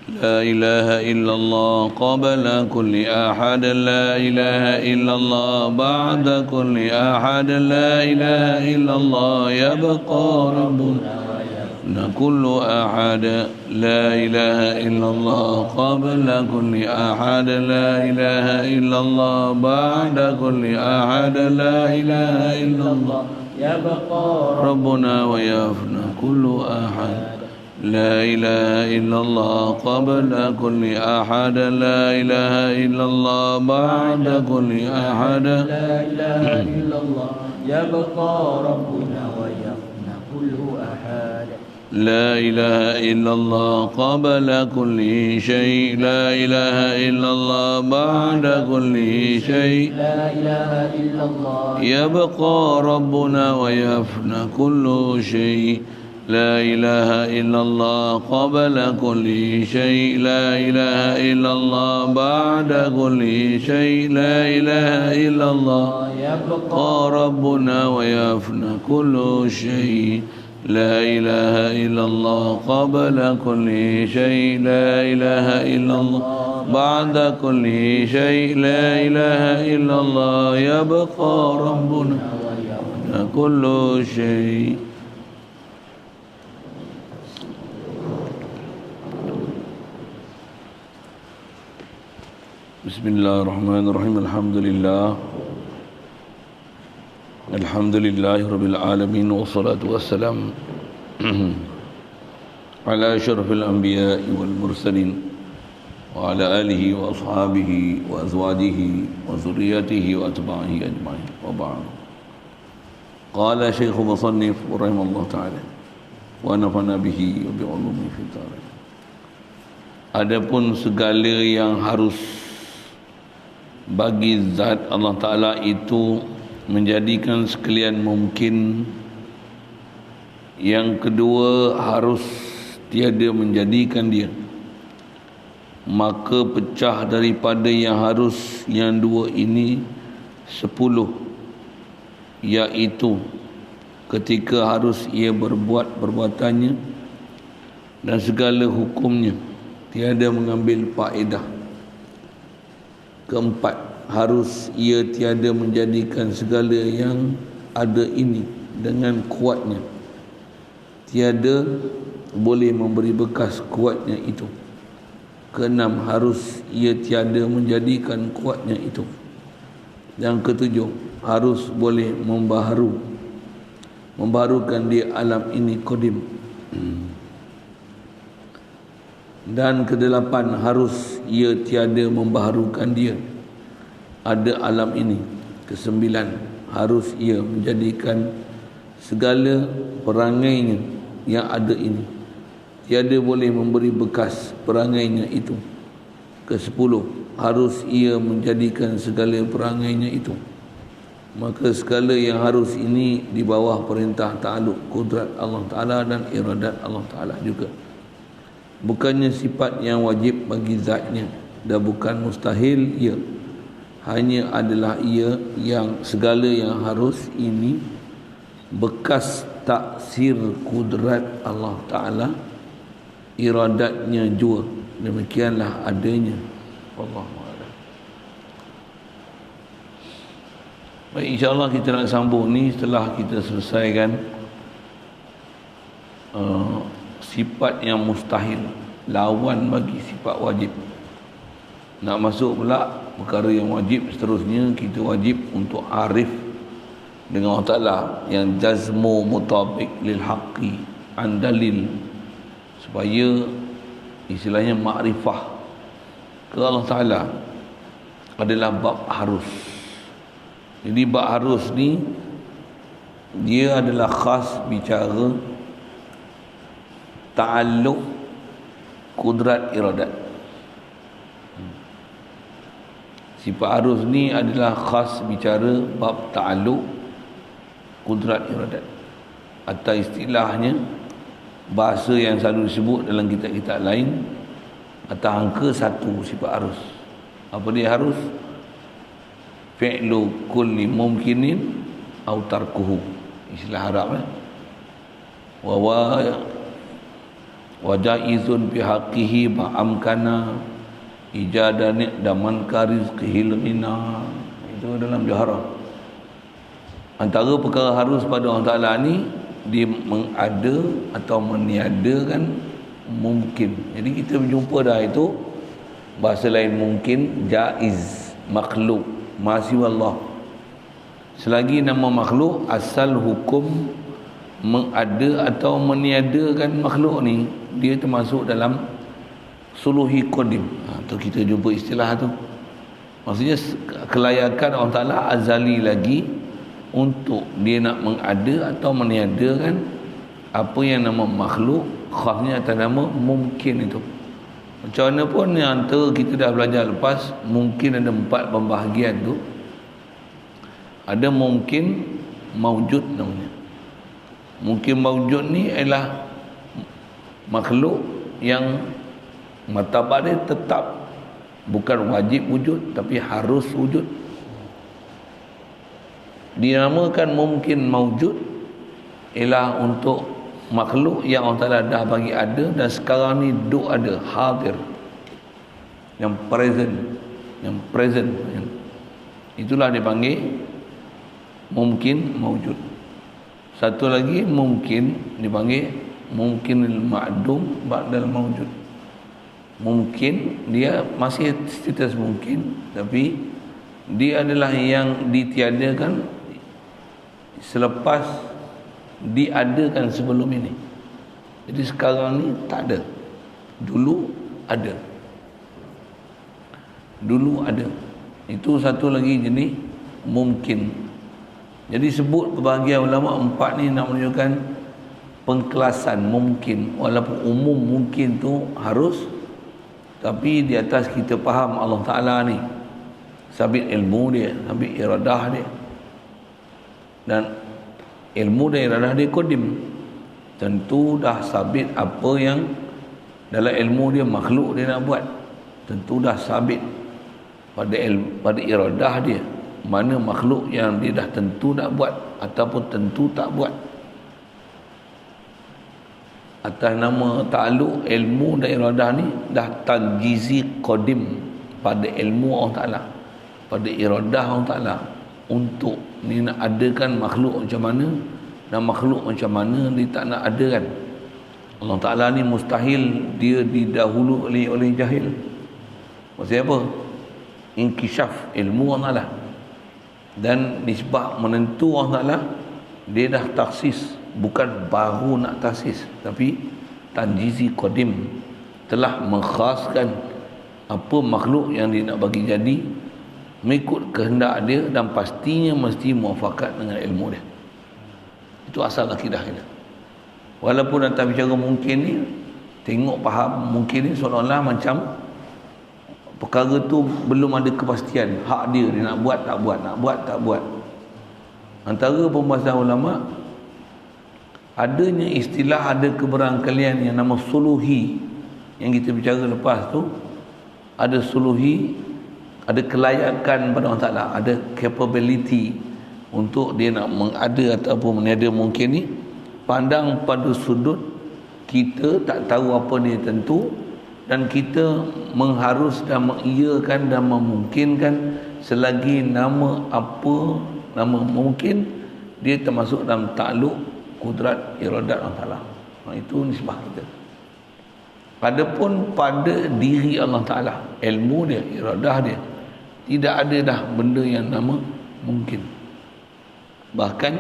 لا إله إلا الله قبل كل أحد لا إله إلا الله بعد كل أحد لا إله إلا الله يبقى ربنا كل أحد لا إله إلا الله قبل كل أحد لا إله إلا الله بعد كل أحد لا إله إلا الله يبقى ربنا ويفنى كل أحد لا إله إلا الله قبل كل أحد لا إله إلا الله بعد كل أحد لا إله إلا الله يبقى ربنا ويفنى كل أحد لا إله إلا الله قبل كل شيء لا إله إلا الله بعد كل شيء لا إله إلا الله يبقى ربنا ويفنى كل شيء لا إله إلا الله قبل كل شيء لا إله إلا الله بعد كل شيء لا إله إلا الله يبقى ربنا ويفنى كل شيء لا إله إلا الله قبل كل شيء لا إله إلا الله بعد كل شيء لا إله إلا الله يبقى ربنا ويفنى كل شيء. بسم الله الرحمن الرحيم الحمد لله رب العالمين والصلاة والسلام على أشرف الأنبياء والمرسلين وعلى آله وأصحابه وأزواجه وذريته وأتباعه أجمعين وبعد. قال شيخ مصنف رحمه الله تعالى ونفعنا به وبعلومه في الدارين. Adapun segala yang harus bagi zat Allah Ta'ala itu menjadikan sekalian mungkin. Yang kedua, harus tiada menjadikan dia. Maka pecah daripada yang harus yang dua ini 10, iaitu ketika harus ia berbuat perbuatannya dan segala hukumnya, tiada mengambil faedah. Keempat, harus ia tiada menjadikan segala yang ada ini dengan kuatnya, tiada boleh memberi bekas kuatnya itu. Keenam, harus ia tiada menjadikan kuatnya itu. Yang ketujuh, harus boleh membaharukan di alam ini qadim. Dan kedelapan, harus ia tiada membaharukan dia ada alam ini. Kesembilan, harus ia menjadikan segala perangainya yang ada ini tiada boleh memberi bekas perangainya itu. Kesepuluh, harus ia menjadikan segala perangainya itu. Maka segala yang harus ini di bawah perintah ta'aluk kudrat Allah Ta'ala dan iradat Allah Ta'ala juga. Bukannya sifat yang wajib bagi zatnya dan bukan mustahil ia. Hanya adalah ia yang segala yang harus ini bekas taksir kudrat Allah Ta'ala, iradatnya jua. Demikianlah adanya. Wallahu'alam. Baik, insyaAllah kita nak sambung ni setelah kita selesaikan sifat yang mustahil, lawan bagi sifat wajib. Nak masuk pula perkara yang wajib seterusnya, kita wajib untuk arif dengan Allah Ta'ala yang jazmu mutabiq lil haqqi an dalil, supaya istilahnya makrifah ke Allah Ta'ala adalah bab harus. Jadi bab harus ni dia adalah khas bicara ta'alluq kudrat iradat. Sifat harus ni adalah khas bicara bab ta'alluq kudrat iradat, atau istilahnya bahasa yang selalu disebut dalam kitab-kitab lain atau angka satu sifat harus. Apa dia harus? Fi'lu kulli mumkinin au tarkuhu, istilah Arab wa jaizun bi haqqihi ma'amkana ijadan daman karizqihil ghina. Itu dalam Jaharah. Antara perkara harus pada Allah Ta'ala ni, dia mengada atau meniadakan mungkin. Jadi kita berjumpa dah itu, bahasa lain mungkin, jaiz, makhluk, masih Allah. Selagi nama makhluk, asal hukum mengada atau meniadakan makhluk ni, dia termasuk dalam suluhi qadim. Tu kita jumpa istilah tu. Maksudnya kelayakan Allah Ta'ala azali lagi untuk dia nak mengada atau meniadakan apa yang nama makhluk, khasnya atas nama mungkin itu. Macam mana pun yang antara kita dah belajar lepas, mungkin ada 4 pembahagian tu. Ada mungkin maujud namanya. Mungkin maujud ni ialah makhluk yang martabat dia tetap, bukan wajib wujud tapi harus wujud. Dinamakan mungkin maujud ialah untuk makhluk yang Allah Ta'ala dah bagi ada dan sekarang ni duk ada, hadir, yang present, itulah dipanggil mungkin maujud. Satu lagi mungkin dipanggil mungkin ma'dum ba'dal maujud. Mungkin dia masih status mungkin, tapi dia adalah yang ditiadakan selepas diadakan sebelum ini. Jadi sekarang ni tak ada, dulu ada. Itu satu lagi jenis mungkin. Jadi sebut kebahagiaan ulama 4 ni nak menunjukkan pengkelasan mungkin. Walaupun umum mungkin tu harus, tapi di atas kita faham Allah Ta'ala ni sabit ilmu dia, sabit iradah dia, dan ilmu dan iradah dia qadim. Tentu dah sabit apa yang dalam ilmu dia makhluk dia nak buat, tentu dah sabit pada iradah dia mana makhluk yang dia dah tentu nak buat ataupun tentu tak buat. Atas nama ta'aluk ilmu dan iradah ni dah tanjizi qadim pada ilmu Allah Ta'ala, pada iradah Allah Ta'ala, untuk ni nak adakan makhluk macam mana dan makhluk macam mana dia tak nak adakan. Allah Ta'ala ni mustahil dia didahulu oleh jahil. Maksudnya apa? Inkishaf ilmu Allah Ta'ala, dan nisbah menentu Allah Ta'ala dia dah taksis, bukan baru nak taksis, tapi tanjizi qadim, telah mengkhaskan apa makhluk yang dia nak bagi jadi mengikut kehendak dia, dan pastinya mesti muafakat dengan ilmu dia. Itu asal akidah kita. Walaupun atas bicara mungkin ni, tengok faham mungkin ni seolah-olah macam perkara tu belum ada kepastian hak dia nak buat tak buat, nak buat tak buat. Antara pembahasan ulama, adanya istilah, ada keberangkalian yang nama suluhi yang kita bicara lepas tu. Ada suluhi, ada kelayakan pada Allah Ta'ala, ada capability untuk dia nak mengada ataupun meniada mungkin ni. Pandang pada sudut kita tak tahu apa dia tentu, dan kita mengharus dan mengiyakan dan memungkinkan selagi nama apa, nama mungkin, dia termasuk dalam takluk kudrat iradat Allah Ta'ala. Itu nisbah kita. Adapun pada diri Allah Ta'ala, ilmu dia, iradah dia, tidak ada dah benda yang nama mungkin. Bahkan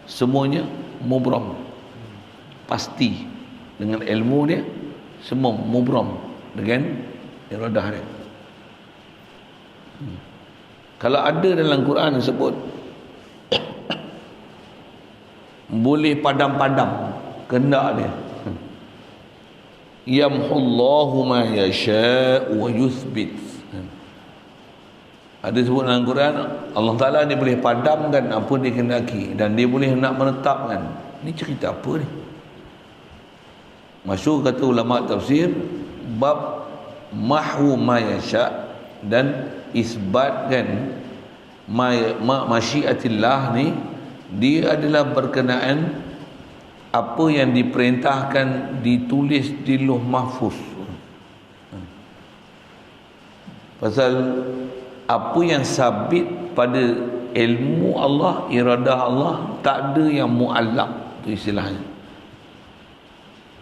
semuanya mubram, pasti dengan ilmu dia, semua mubram dengan iradah dia. Kalau ada dalam Quran sebut boleh padam-padam kehendak dia, yamhullahu ma yasha wa yuthbit. Ada sebut dalam Quran Allah Ta'ala ni boleh padamkan apa dia kehendaki, dan dia boleh nak menetapkan. Ni cerita apa ni? Masyhur kata ulama tafsir, bab mahwu ma yasha dan isbatkan masyiatillah ni, dia adalah berkenaan apa yang diperintahkan ditulis di Lauh Mahfuz. Pasal apa yang sabit pada ilmu Allah, iradah Allah, tak ada yang mu'allaq, tu istilahnya.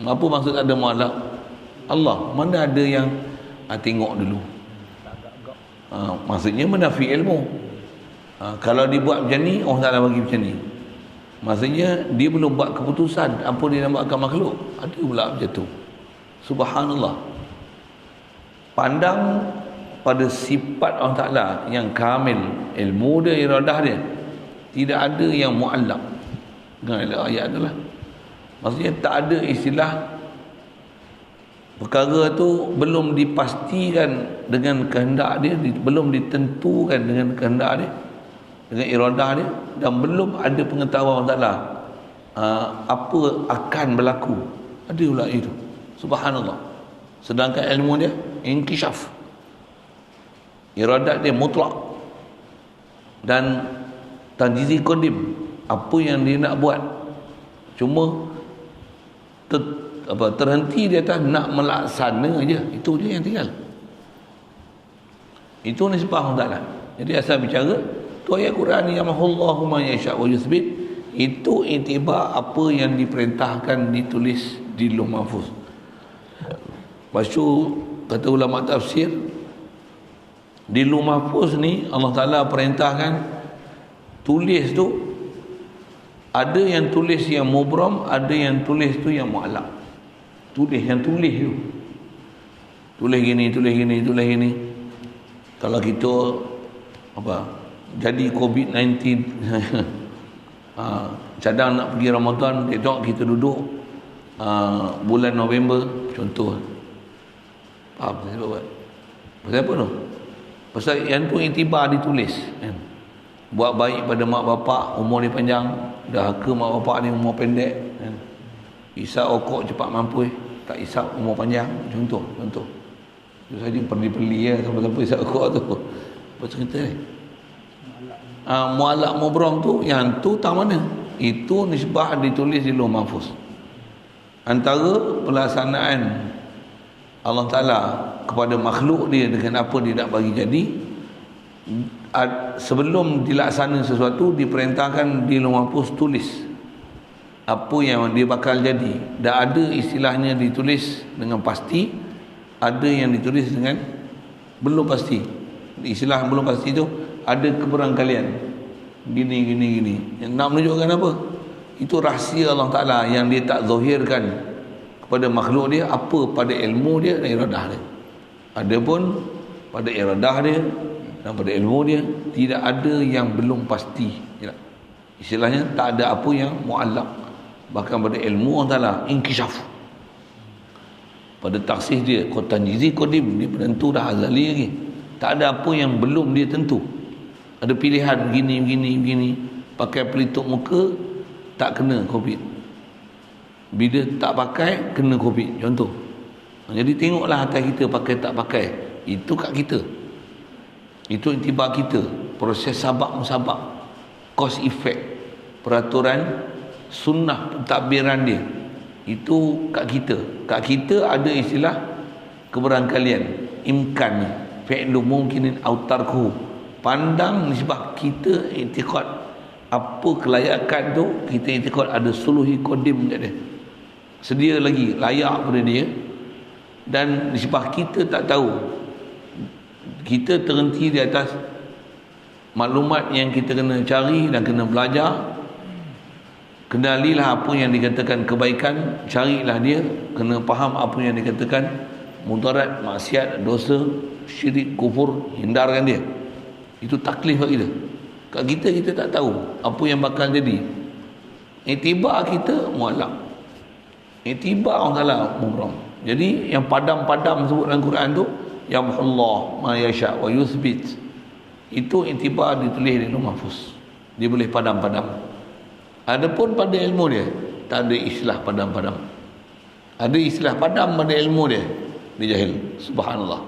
Apa maksud ada mu'allaq? Allah, mana ada yang tengok dulu. Maksudnya menafi ilmu. Kalau dibuat macam ni, Allah Ta'ala bagi macam ni. Maksudnya dia belum buat keputusan apa dia nak buatkan makhluk. Ada pula macam tu. Subhanallah. Pandang pada sifat Allah Ta'ala yang kamil, ilmu dia, iradah dia, tidak ada yang mu'allaq. Dengar ayat tu lah. Maksudnya tak ada istilah perkara tu belum dipastikan dengan kehendak dia, belum ditentukan dengan kehendak dia, dengan iradah dia, dan belum ada pengetahuan Allah Ta'ala apa akan berlaku. Ada pula itu. Subhanallah. Sedangkan ilmu dia inkishaf, iradat dia mutlak, dan tanjizi qadim, apa yang dia nak buat cuma terhenti di atas nak melaksana je. Itu je yang tinggal. Itu nisbah Allah Ta'ala. Jadi asal bicara tu ayat Quran, yamhullahu ma yasha wa yuthbit, itu iktibar apa yang diperintahkan ditulis di Lauh Mahfuz. Lepas tu kata ulama tafsir, di Lauh Mahfuz ni Allah Ta'ala perintahkan tulis tu, ada yang tulis yang mubram, ada yang tulis tu yang mu'allaq. Tulis yang tulis tu, tulis gini, tulis gini, tulis gini. Kalau kita jadi COVID-19 cadang nak pergi Ramadan, tengok kita duduk bulan November contoh, faham saya sebab pasal apa tu? Pasal yang tu iktibar ditulis kan? Buat baik pada mak bapak, umur dia panjang. Dahaka mak bapak ni umur pendek kan? Isap okok cepat mampus, tak isap umur panjang. Contoh itu saja, perli-perli siapa-siapa isap okok tu. Apa cerita ni? Mu'allaq mubram tu, yang tu tak mana? Itu nisbah ditulis di Lauh Mahfuz. Antara pelaksanaan Allah Ta'ala kepada makhluk dia dengan apa dia nak bagi jadi, sebelum dilaksana sesuatu diperintahkan di Lauh Mahfuz tulis apa yang dia bakal jadi. Dan ada istilahnya ditulis dengan pasti, ada yang ditulis dengan belum pasti. Istilah belum pasti tu ada keberangkalian, gini. Nak menunjukkan apa? Itu rahsia Allah Ta'ala yang dia tak zahirkan kepada makhluk dia, apa pada ilmu dia dan iradah dia. Adapun pada iradah dia dan pada ilmu dia tidak ada yang belum pasti. Istilahnya tak ada apa yang mu'allaq. Bahkan pada ilmu Allah Ta'ala inkishaf, pada taksih dia tanjizi qadim, dia penentu dah azali lagi. Tak ada apa yang belum dia tentu. Ada pilihan begini. Pakai pelitup muka tak kena COVID, bila tak pakai kena COVID, contoh. Jadi tengoklah atas kita pakai tak pakai, itu kat kita, itu iktibar kita, proses sabak musabak, cause effect, peraturan sunnah pentadbiran dia, itu kat kita. Kat kita ada istilah keberangkalian, imkan ni, fi'lu mungkinin autarku. Pandang nisbah kita i'tiqad apa kelayakan tu, kita i'tiqad ada suluhi qadim kat dia, sedia lagi layak pada dia. Dan nisbah kita tak tahu, kita terhenti di atas maklumat yang kita kena cari dan kena belajar. Kenalilah apa yang dikatakan kebaikan, carilah dia, kena faham apa yang dikatakan mudarat, maksiat, dosa, syirik, kufur, hindarkan dia. Itu taklif kat kita. Kat kita tak tahu apa yang bakal jadi. Iktibar kita mu'allaq, iktibar Allah Ta'ala mubram. Jadi yang padam-padam sebut dalam Quran tu, yamhullah ma yasha wa yuthbit, itu iktibar ditulis di Lauh Mahfuz. Dia boleh padam-padam. Adapun pada ilmu dia tak ada istilah padam-padam. Ada istilah padam pada ilmu dia, dia jahil. Subhanallah.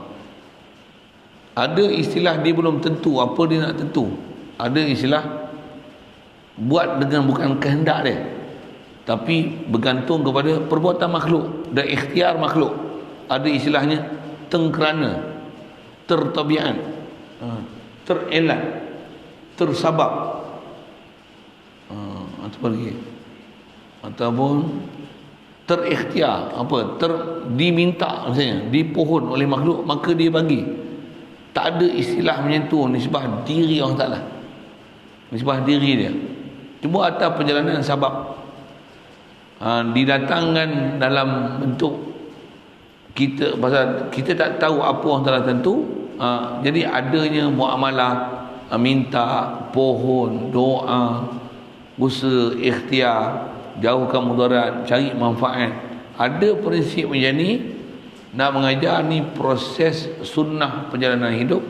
Ada istilah dia belum tentu apa dia nak tentu. Ada istilah buat dengan bukan kehendak dia, tapi bergantung kepada perbuatan makhluk dan ikhtiar makhluk. Ada istilahnya tengkerana, tertabiat, terelat, tersabab, atau lagi, ataupun terikhtiar, diminta, misalnya dipohon oleh makhluk, maka dia bagi. Tak ada istilah macam tu nisbah diri Allah Ta'ala, nisbah diri dia. Cuma atas perjalanan sabab, didatangkan dalam bentuk kita, pasal kita tak tahu apa Allah Ta'ala tentu, jadi adanya muamalah, minta, pohon, doa, usaha, ikhtiar, jauhkan mudarat, cari manfaat. Ada prinsip macam ni. Nak mengajar ni proses sunnah perjalanan hidup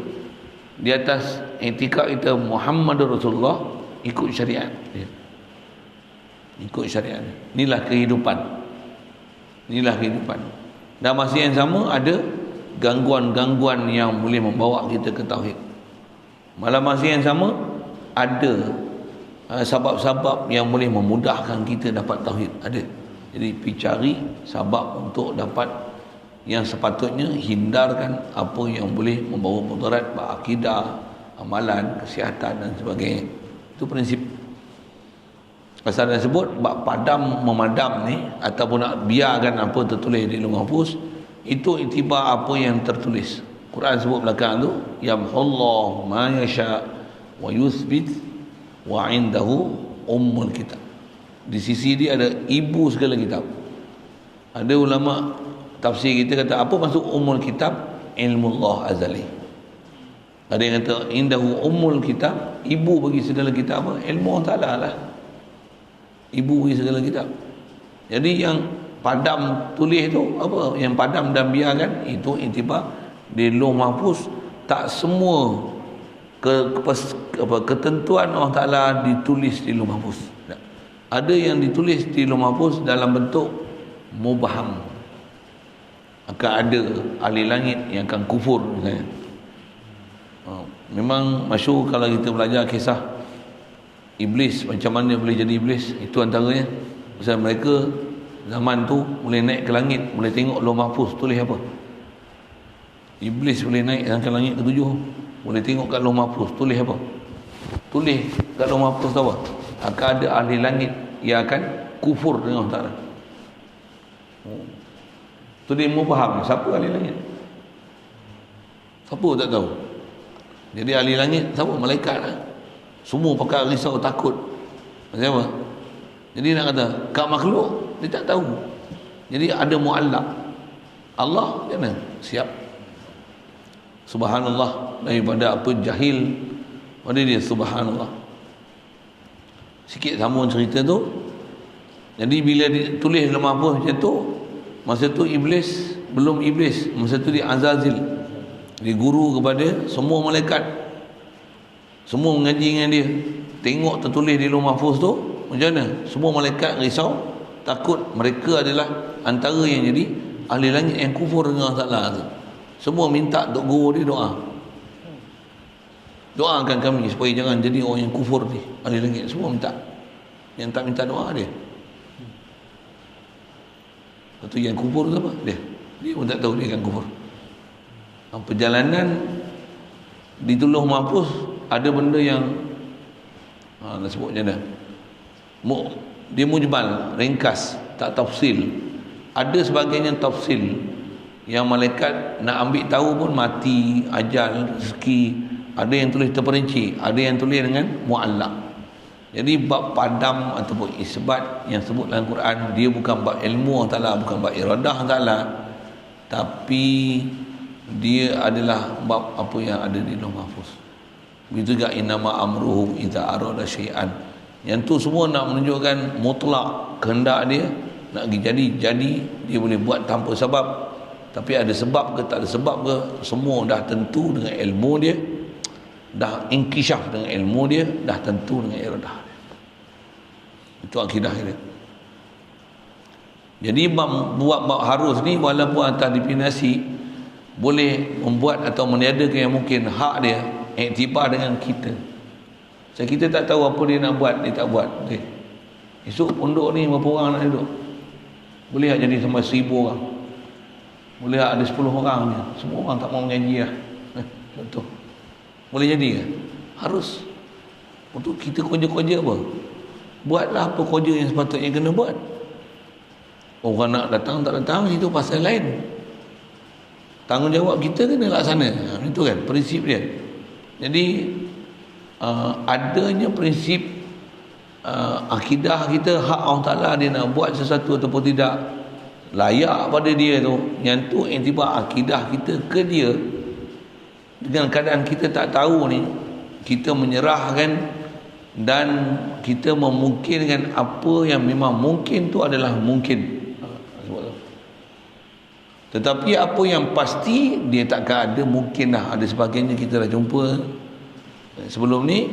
di atas etika kita Muhammadur Rasulullah, ikut syariat dia. Ikut syariat dia. Inilah kehidupan. Inilah kehidupan. Dan masa yang sama ada gangguan-gangguan yang boleh membawa kita ke tauhid. Malam masa yang sama ada sebab-sebab yang boleh memudahkan kita dapat tauhid. Ada. Jadi pergi cari sebab untuk dapat yang sepatutnya, hindarkan apa yang boleh membawa mudarat akidah, amalan, kesihatan dan sebagainya. Itu prinsip. Pasal dah sebut bab padam memadam ni, ataupun nak biarkan apa tertulis di Lauh Mahfuz, itu iktibar apa yang tertulis. Quran sebut belakang tu, yamhullahu ma yasha wa yuthbit wa indahu ummul kitab. Di sisi dia ada ibu segala kitab. Ada ulama tafsir kita kata, apa maksud ummul kitab? Ilmullah azali. Ada yang kata indahu ummul kitab, ibu bagi segala kitab apa? Ilmu Allah Ta'ala lah. Ibu bagi segala kitab. Jadi yang padam tulis tu apa? Yang padam dan biarkan, itu iktibar di Lauh Mahfuz. Tak semua ketentuan Allah Ta'ala ditulis di Lauh Mahfuz. Ada yang ditulis di Lauh Mahfuz dalam bentuk mubham. Akan ada ahli langit yang akan kufur misalnya. Memang masyhur kalau kita belajar kisah iblis, macam mana boleh jadi iblis, itu antaranya. Pasal mereka zaman tu boleh naik ke langit, boleh tengok Lauh Mahfuz tulis apa. Iblis boleh naik ke langit ke-7, boleh tengok kat Lauh Mahfuz tulis apa. Tulis kat Lauh Mahfuz tahu apa? Akan ada ahli langit yang akan kufur dengan Allah Ta'ala. Tu dia mau faham siapa ahli langit. Siapa tak tahu. Jadi ahli langit siapa? Malaikat lah. Semua pakai risau takut. Macam apa? Jadi nak kata kat makhluk dia tak tahu. Jadi ada muallaq. Allah macam mana? Siap. Subhanallah, daripada apa jahil pada dia, subhanallah. Sikit sambung cerita tu. Jadi bila ditulis dalam Mahfuz macam tu, masa tu iblis belum iblis, masa tu dia Azazil, dia guru kepada semua malaikat, semua mengaji dengan dia. Tengok tertulis di Lauh Mahfuz tu, macam mana? Semua malaikat risau, takut mereka adalah antara yang jadi ahli langit yang kufur dengan Allah Ta'ala tu. Semua minta untuk guru dia doa, doakan kami supaya jangan jadi orang yang kufur ni, ahli langit. Semua minta. Yang tak minta doa dia. Lepas tu yang kufur tu apa? Dia pun tak tahu dia akan kufur. Perjalanan di Lauh Mahfuz ada benda yang nak sebut macam mana, dia mujmal, ringkas, tak tafsil. Ada sebagainya tafsil yang malaikat nak ambil tahu pun mati, ajal, rezeki. Ada yang tulis terperinci, ada yang tulis dengan muallaq. Jadi bab padam ataupun isbat yang sebut dalam Quran, dia bukan bab ilmu Allah Ta'ala, bukan bab iradah Allah Ta'ala, tapi dia adalah bab apa yang ada di Lauh Mahfuz. Begitu juga innama amruhu idza arada syai'an. Yang tu semua nak menunjukkan mutlak kehendak dia, nak jadi dia boleh buat tanpa sebab. Tapi ada sebab ke tak ada sebab ke, semua dah tentu dengan ilmu dia, dah inkishaf dengan ilmu dia, dah tentu dengan iradah dia. Itu akidah dia. Jadi buat bab harus ni, walaupun atas definisi boleh membuat atau meniadakan yang mungkin, hak dia iktibar dengan kita. So, kita tak tahu apa dia nak buat, dia tak buat. Okay. Esok pondok ni berapa orang nak duduk? Boleh tak jadi sampai 1,000 orang? Boleh tak ada 10 orang je? Semua orang tak mau mengaji lah. Contoh. Boleh jadi ke? Harus. Untuk kita kerja-kerja apa? Buatlah apa kerja yang sepatutnya kena buat. Orang nak datang tak datang itu pasal lain. Tanggungjawab kita kena laksana. Itu kan prinsip dia. Jadi adanya prinsip akidah kita, hak Allah Ta'ala dia nak buat sesuatu ataupun tidak, layak pada dia tu, yang tu intiba akidah kita ke dia. Dengan keadaan kita tak tahu ni, kita menyerahkan dan kita memungkinkan apa yang memang mungkin tu adalah mungkin. Tetapi apa yang pasti dia takkan ada, mungkin dah ada sebagainya kita dah jumpa sebelum ni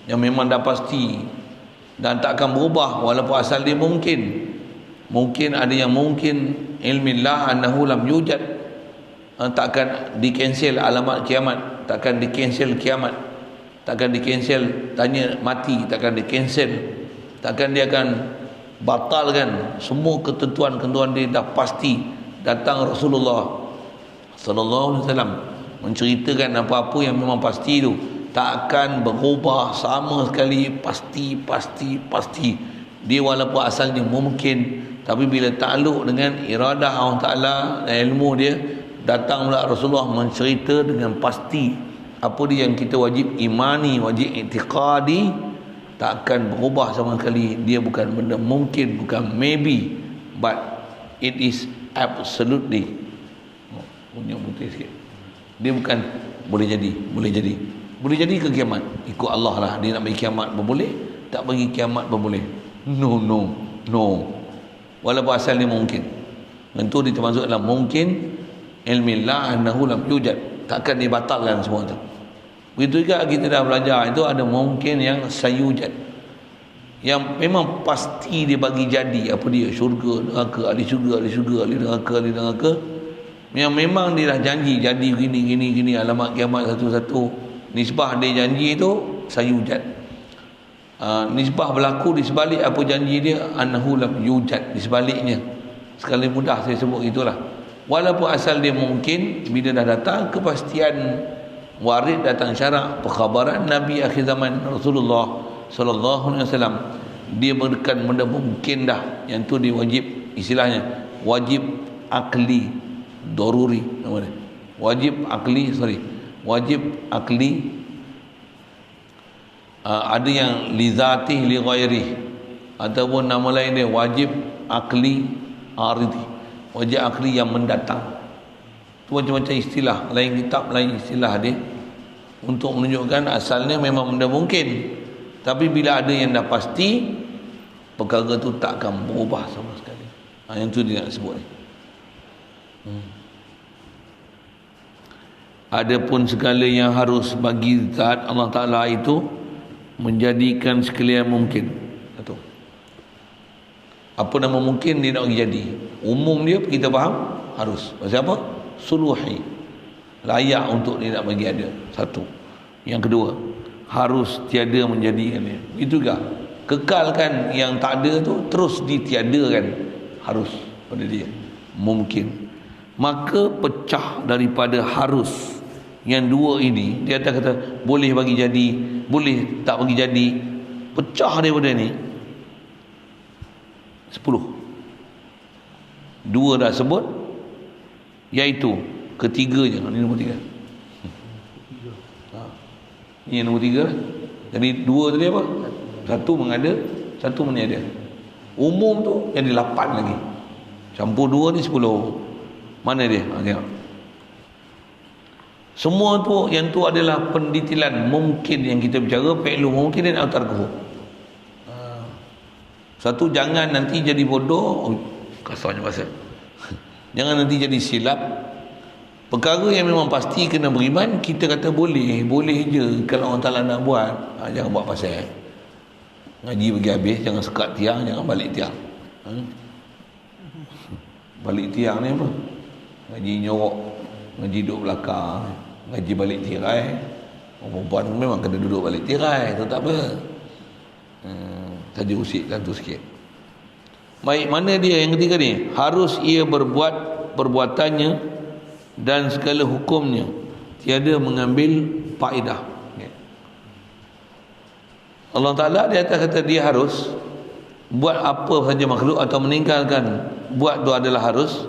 yang memang dah pasti dan takkan berubah walaupun asal dia mungkin. Mungkin ada yang mungkin ilmillah annahu lam yujad, takkan di-cancel alamat kiamat, takkan di-cancel kiamat, takkan di-cancel tanya mati, takkan di-cancel, takkan dia akan batalkan semua ketentuan-ketentuan dia dah pasti. Datang Rasulullah sallallahu alaihi wasallam menceritakan apa-apa yang memang pasti tu takkan berubah sama sekali, pasti. Dia walaupun asalnya mungkin, tapi bila takluk dengan iradah Allah Ta'ala dan ilmu dia, datang pula Rasulullah mencerita dengan pasti apa dia yang kita wajib imani, wajib i'tiqadi, takkan berubah sama sekali. Dia bukan benda mungkin, bukan maybe, but it is absolutely. Punya putih sikit. Dia bukan boleh jadi ke kiamat. Ikut Allah lah, dia nak bagi kiamat pun boleh, tak bagi kiamat pun boleh. No. Walaupun asalnya mungkin. Dan tu dia termasuk dalam mungkin ilmillah annahu lam yujad, takkan dibatalkan semua tu. Begitu juga kita dah belajar, itu ada mungkin yang sayujad, yang memang pasti dia bagi jadi. Apa dia? Syurga, neraka, ahli syurga, ahli neraka, yang memang dia dah janji jadi gini, alamat kiamat satu-satu. Nisbah dia janji itu sayujad. Nisbah berlaku di sebalik apa janji dia, annahu lam yujad, di sebaliknya. Sekali mudah saya sebut itulah. Walaupun asal dia mungkin, bila dah datang kepastian warid, datang syarak perkhabaran Nabi akhir zaman Rasulullah sallallahu alaihi wasallam, dia berikan benda mungkin dah, yang tu dia wajib, istilahnya wajib akli daruri, nama dia wajib akli, ada yang li zatih li ghairi, ataupun nama lain dia wajib akli aridi, wajib akli yang mendatang. Tu macam-macam istilah, lain kitab lain istilah dia, untuk menunjukkan asalnya memang benda mungkin. Tapi bila ada yang dah pasti, perkara tu takkan berubah sama sekali. Yang tu dia nak sebut ni. Adapun segala yang harus bagi zat Allah Ta'ala itu menjadikan sekalian mungkin. Satu. Apa nama mungkin dia nak bagi jadi. Umum dia kita faham harus. Pasal apa? Suluhi. Layak untuk dia nak bagi ada. Satu. Yang kedua, harus tiada menjadikannya. Itu juga kekalkan yang tak ada tu, terus ditiadakan, harus pada dia mungkin. Maka pecah daripada harus yang dua ini. Dia kata boleh bagi jadi, boleh tak bagi jadi. Pecah daripada ni 10. Dua dah sebut, iaitu ketiganya. Ini nombor 3. Ini yang nombor 3. Jadi dua tadi apa? Satu mengada, satu meniada. Umum tu jadi 8 lagi. Campur 2 ni 10. Mana dia? Tengok. Semua tu, yang tu adalah pendetilan mungkin yang kita bicara, fi'lu mungkin dan tarkuh. Satu, jangan nanti jadi bodoh. Kasarnya bahasa. Jangan nanti jadi silap. Perkara yang memang pasti kena beriman, kita kata boleh je kalau Allah Ta'ala nak buat. Jangan buat pasal. Ngaji bagi habis, jangan sekat tiang, jangan balik tiang. Balik tiang ni apa? Ngaji nyorok, ngaji duduk belakang, ngaji balik tirai. Orang perempuan memang kena duduk balik tirai, tu tak apa. Tadi usik dalam tu sikit. Baik, mana dia yang ketiga ni? Harus ia berbuat perbuatannya dan segala hukumnya, tiada mengambil faedah. Allah Ta'ala di atas kata dia harus buat apa saja makhluk atau meninggalkan buat tu adalah harus.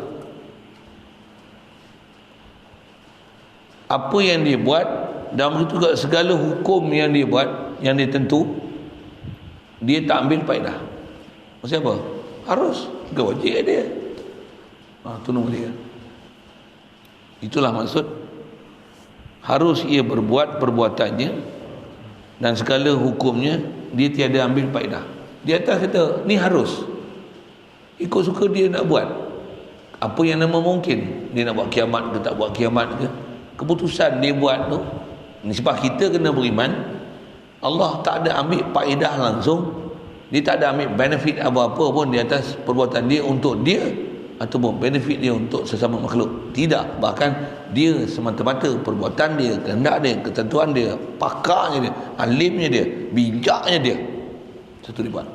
Apa yang dia buat dan begitu juga segala hukum yang dia buat, yang dia tentu, dia tak ambil faedah. Maksud apa? Harus, wajib dia. Tu nombor dia. Itulah maksud harus ia berbuat perbuatannya dan segala hukumnya, dia tiada ambil faedah. Di atas kata ni harus, ikut suka dia nak buat apa yang nama mungkin. Dia nak buat kiamat ke tak buat kiamat ke, keputusan dia buat tu. Ni sebab kita kena beriman Allah tak ada ambil faedah langsung, dia tak ada ambil benefit apa-apa pun di atas perbuatan dia untuk dia ataupun benefit dia untuk sesama makhluk. Tidak, bahkan dia semata-mata perbuatan dia, kehendak dia, ketentuan dia, pakarnya dia, alimnya dia, bijaknya dia, satu dia buat.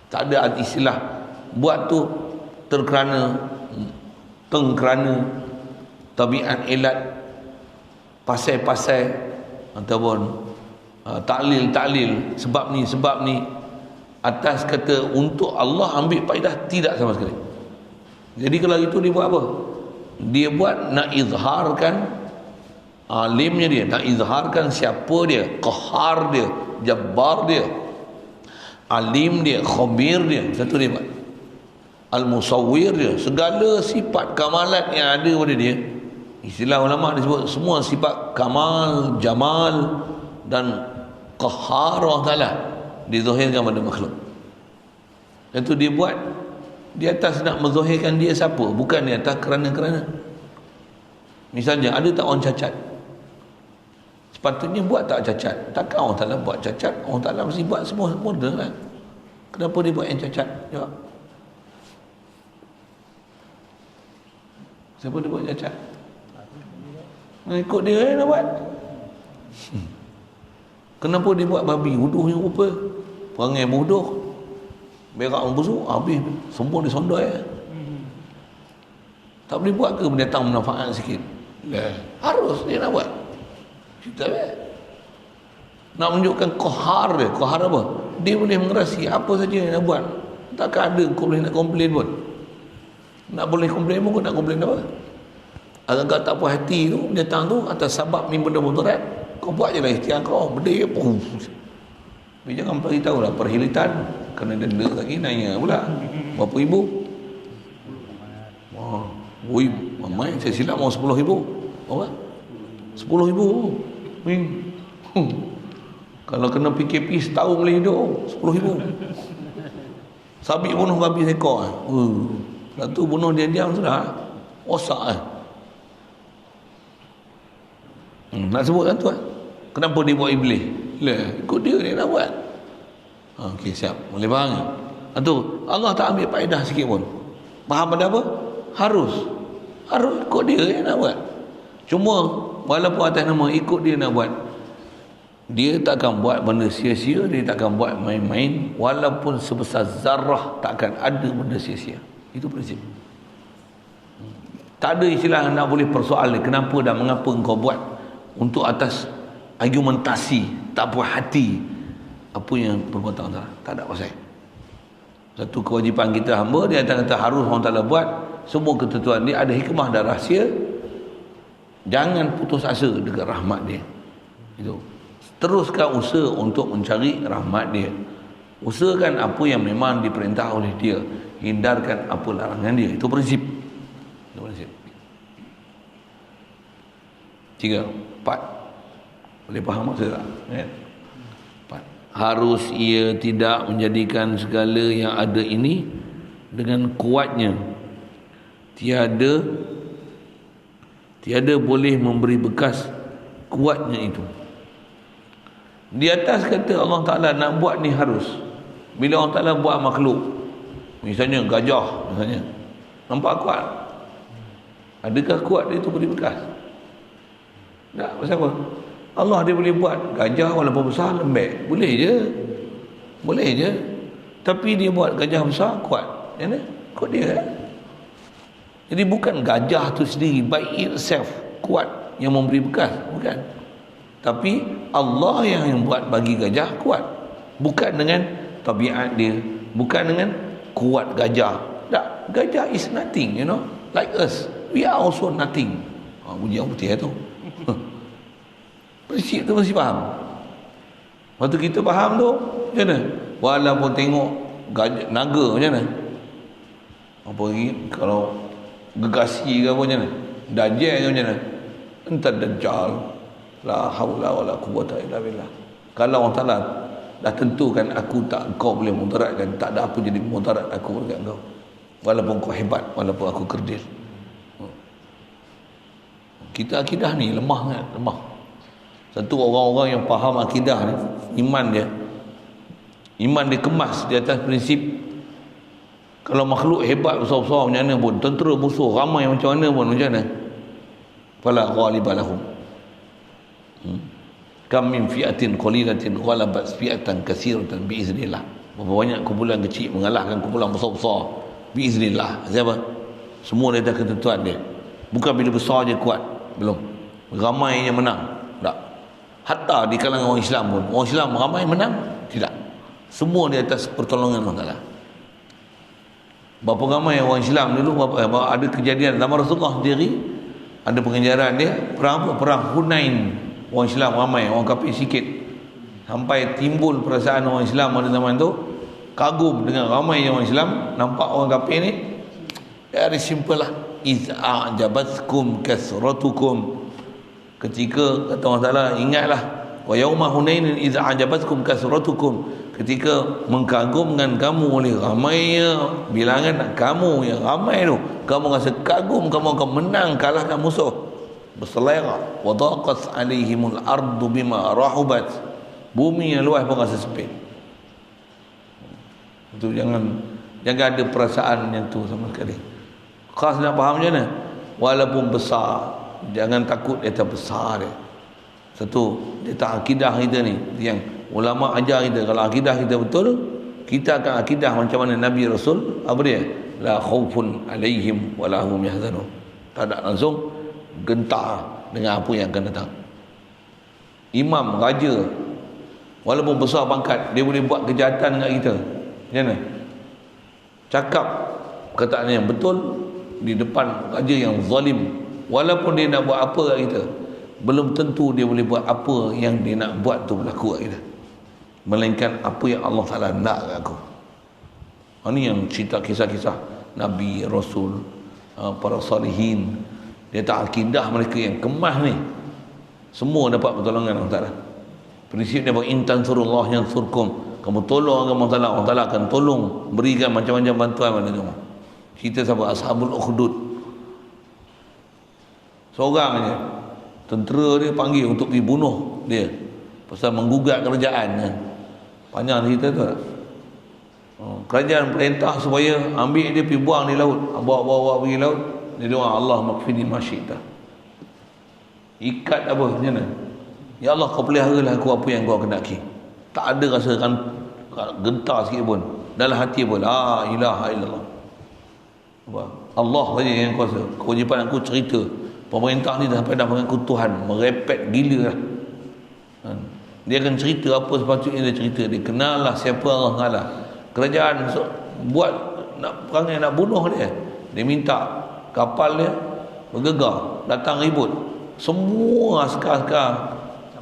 Tak ada istilah buat tu terkerana, tengkerana, tabiat ilat, pasal-pasal ataupun taklil sebab ni atas kata untuk Allah ambil faedah, tidak sama sekali. Jadi kalau itu dia buat apa? Dia buat nak izharkan alimnya dia, nak izharkan siapa dia, qahar dia, jabbar dia, alim dia, khabir dia, satu dia buat. Al-musawwir dia, segala sifat kamalat yang ada pada dia. Istilah ulama disebut semua sifat kamal, jamal dan qahar Allah Ta'ala dizahirkan pada makhluk. Itu dia buat di atas nak menzahirkan dia siapa, bukan di atas kerana-kerana. Misalnya ada tak orang cacat, sepatutnya buat tak cacat? Takkan Allah Ta'ala buat cacat? Allah Ta'ala mesti buat semua sempurna kan? Kenapa dia buat yang cacat? Jawab. Siapa dia buat cacat? Ikut dia nak buat. Kenapa dia buat babi? Wuduhnya rupa perangai bodoh, berak membusuk, habis semua disondoi. Tak boleh buat ke mendatang manfaat sikit? Harus dia nak buat. Kita nak menunjukkan qahar dia. Qahar apa? Dia boleh mengerasi apa saja yang nak buat. Takkan ada kau boleh nak komplain pun. Nak boleh komplain pun, kau nak komplain apa? Agak-agak tak puas hati tu, datang tu atas sebab ni benda mudarat, kau buat je lah ikhtiar kau, benda pun. Tapi jangan beritahu lah perhilitan, kena denda lagi, nanya pula berapa ribu. Wah, mamai saya silap mau 10,000. Apa? 10,000. Kalau kena PKP setahun boleh hidup 10,000. Sabit bunuh babi seekor. Satu bunuh dia diam sudah. Osak nak sebut kan tu kenapa dia buat iblis? Ikut dia nak buat. Okey, siap, boleh faham tu. Allah tak ambil faedah sikit pun. Faham pada apa? Harus ikut dia yang nak buat. Cuma walaupun atas nama ikut dia nak buat, dia takkan buat benda sia-sia, dia takkan buat main-main. Walaupun sebesar zarrah takkan ada benda sia-sia. Itu prinsip. Tak ada istilah nak boleh persoal dia kenapa dan mengapa engkau buat untuk atas argumentasi, tak puas hati apa yang perbuatan Allah. Tak ada pasal. Satu kewajipan kita hamba, dia kata harus Allah Ta'ala buat. Semua ketentuan dia ada hikmah dan rahsia. Jangan putus asa dengan rahmat dia. Itu. Teruskan usaha untuk mencari rahmat dia. Usahakan apa yang memang diperintah oleh dia, hindarkan apa larangan dia. Itu prinsip. Itu prinsip. 3, 4. Boleh faham maksud tak? 4. Harus ia tidak menjadikan segala yang ada ini dengan kuatnya. Tiada boleh memberi bekas kuatnya itu. Di atas kata Allah Ta'ala nak buat ni harus. Bila Allah Ta'ala buat makhluk, misalnya gajah misalnya, nampak kuat? Adakah kuat dia tu beri bekas? Tak, pasal apa? Allah dia boleh buat gajah walaupun besar lembek, boleh je. Boleh je. Tapi dia buat gajah besar, kuat. Ya, kuat dia kan? Jadi bukan gajah tu sendiri by itself kuat yang memberi bekas, bukan. Tapi Allah yang buat bagi gajah kuat. Bukan dengan tabiat dia, bukan dengan kuat gajah. Tak, gajah is nothing, you know. Like us, we are also nothing. Bunyi yang putih tu. Prinsip tu mesti faham. Waktu kita faham tu, macam mana? Walaupun tengok gajah, naga macam mana? Apa lagi? Kalau gegasi ke apa macam mana? Dajjal ke macam mana? Entah Dajjal. La haula wala quwwata illa billah. Kalau Allah Ta'ala dah tentukan aku tak, kau boleh mudaratkan, tak ada apa jadi mudarat aku dekat kau. Walaupun kau hebat, walaupun aku kerdil. Kita akidah ni lemah kan? Lemah. Satu orang-orang yang faham akidah ni, iman dia kemas di atas prinsip kalau makhluk hebat besar-besar macam mana pun, tentera musuh ramai macam mana pun, macam mana? Fala ghaliba lahum. Kam min fi'atin qalilatin ghalabat fi'atan katsiratan biiznillah. Berapa banyak kumpulan kecil mengalahkan kumpulan besar-besar biiznillah. Siapa? Semua dia atas ketentuan dia. Bukan bila besar je kuat, belum. Ramai yang menang, tak. Hatta di kalangan orang Islam pun, orang Islam ramai menang, tidak. Semua di atas pertolongan Allah Ta'ala. Berapa ramai orang Islam dulu, ada kejadian zaman Rasulullah sendiri, ada pengejaran dia, perang apa? Perang Hunain. Orang Islam ramai, orang kafir sikit. Sampai timbul perasaan orang Islam pada zaman tu kagum dengan ramai orang Islam. Nampak orang kafir ni very simple lah. Iz'a jabatkum kasratukum. Ketika kata Allah Ta'ala, ingatlah wa yauma hunainin iz'a jabatkum kasratukum, ketika mengagumkan kamu oleh ramainya bilangan kamu yang ramai tu, kamu rasa kagum kamu akan menang kalahkan musuh. Berselera wa daqat alaihimul ardu bima rahubat, bumi yang luas pun rasa sempit. Itu jangan ada perasaan yang tu sama sekali. Khas nak faham macam mana? Walaupun besar, jangan takut dia tak besar dia. Satu, dia tak akidah kita ni yang ulama ajar kita. Kalau akidah kita betul, kita akan akidah macam mana Nabi Rasul. Apa dia? La khaufun alaihim wa lahum yahzanun. Tak ada langsung gentar dengan apa yang akan datang. Imam, raja, walaupun besar pangkat, dia boleh buat kejahatan dengan kita. Macam mana? Cakap perkataan yang betul di depan raja yang zalim, walaupun dia nak buat apa kat kita, belum tentu dia boleh buat apa yang dia nak buat tu berlaku kat kita, melainkan apa yang Allah Ta'ala nak kat aku. Ini yang cerita kisah-kisah Nabi, Rasul, para salihin. Dia tak akidah mereka yang kemas ni, semua dapat pertolongan Allah Ta'ala. Prinsip dia in tansurullah yansurkum. Kamu tolong agama Allah, Allah Ta'ala akan tolong, berikan macam-macam bantuan pada kamu. Cerita sahabat Ashabul Ukhdud, seorang je tentera dia panggil untuk pergi bunuh dia pasal menggugat kerajaan kan. Panjang cerita tu tak? Kerajaan perintah supaya ambil dia pergi buang di laut, bawa pergi laut. Dia doa, Allah maghfirli ma syi'ta. Ikat apa macam mana? Ya Allah, kau peliharalah aku apa yang kau kendaki. Tak ada rasa gentar sikit pun dalam hati pun. La ilaha illallah. Allah saja yang kuasa. Kewajipan aku cerita. Pemerintah ni dah sampai dah mengaku Tuhan, merepek gila lah. Dia akan cerita apa sepatutnya dia cerita. Dia kenal lah siapa Allah Ta'ala. Kerajaan buat nak perangai nak bunuh dia. Dia minta kapal dia bergegar, datang ribut. Semua askar-askar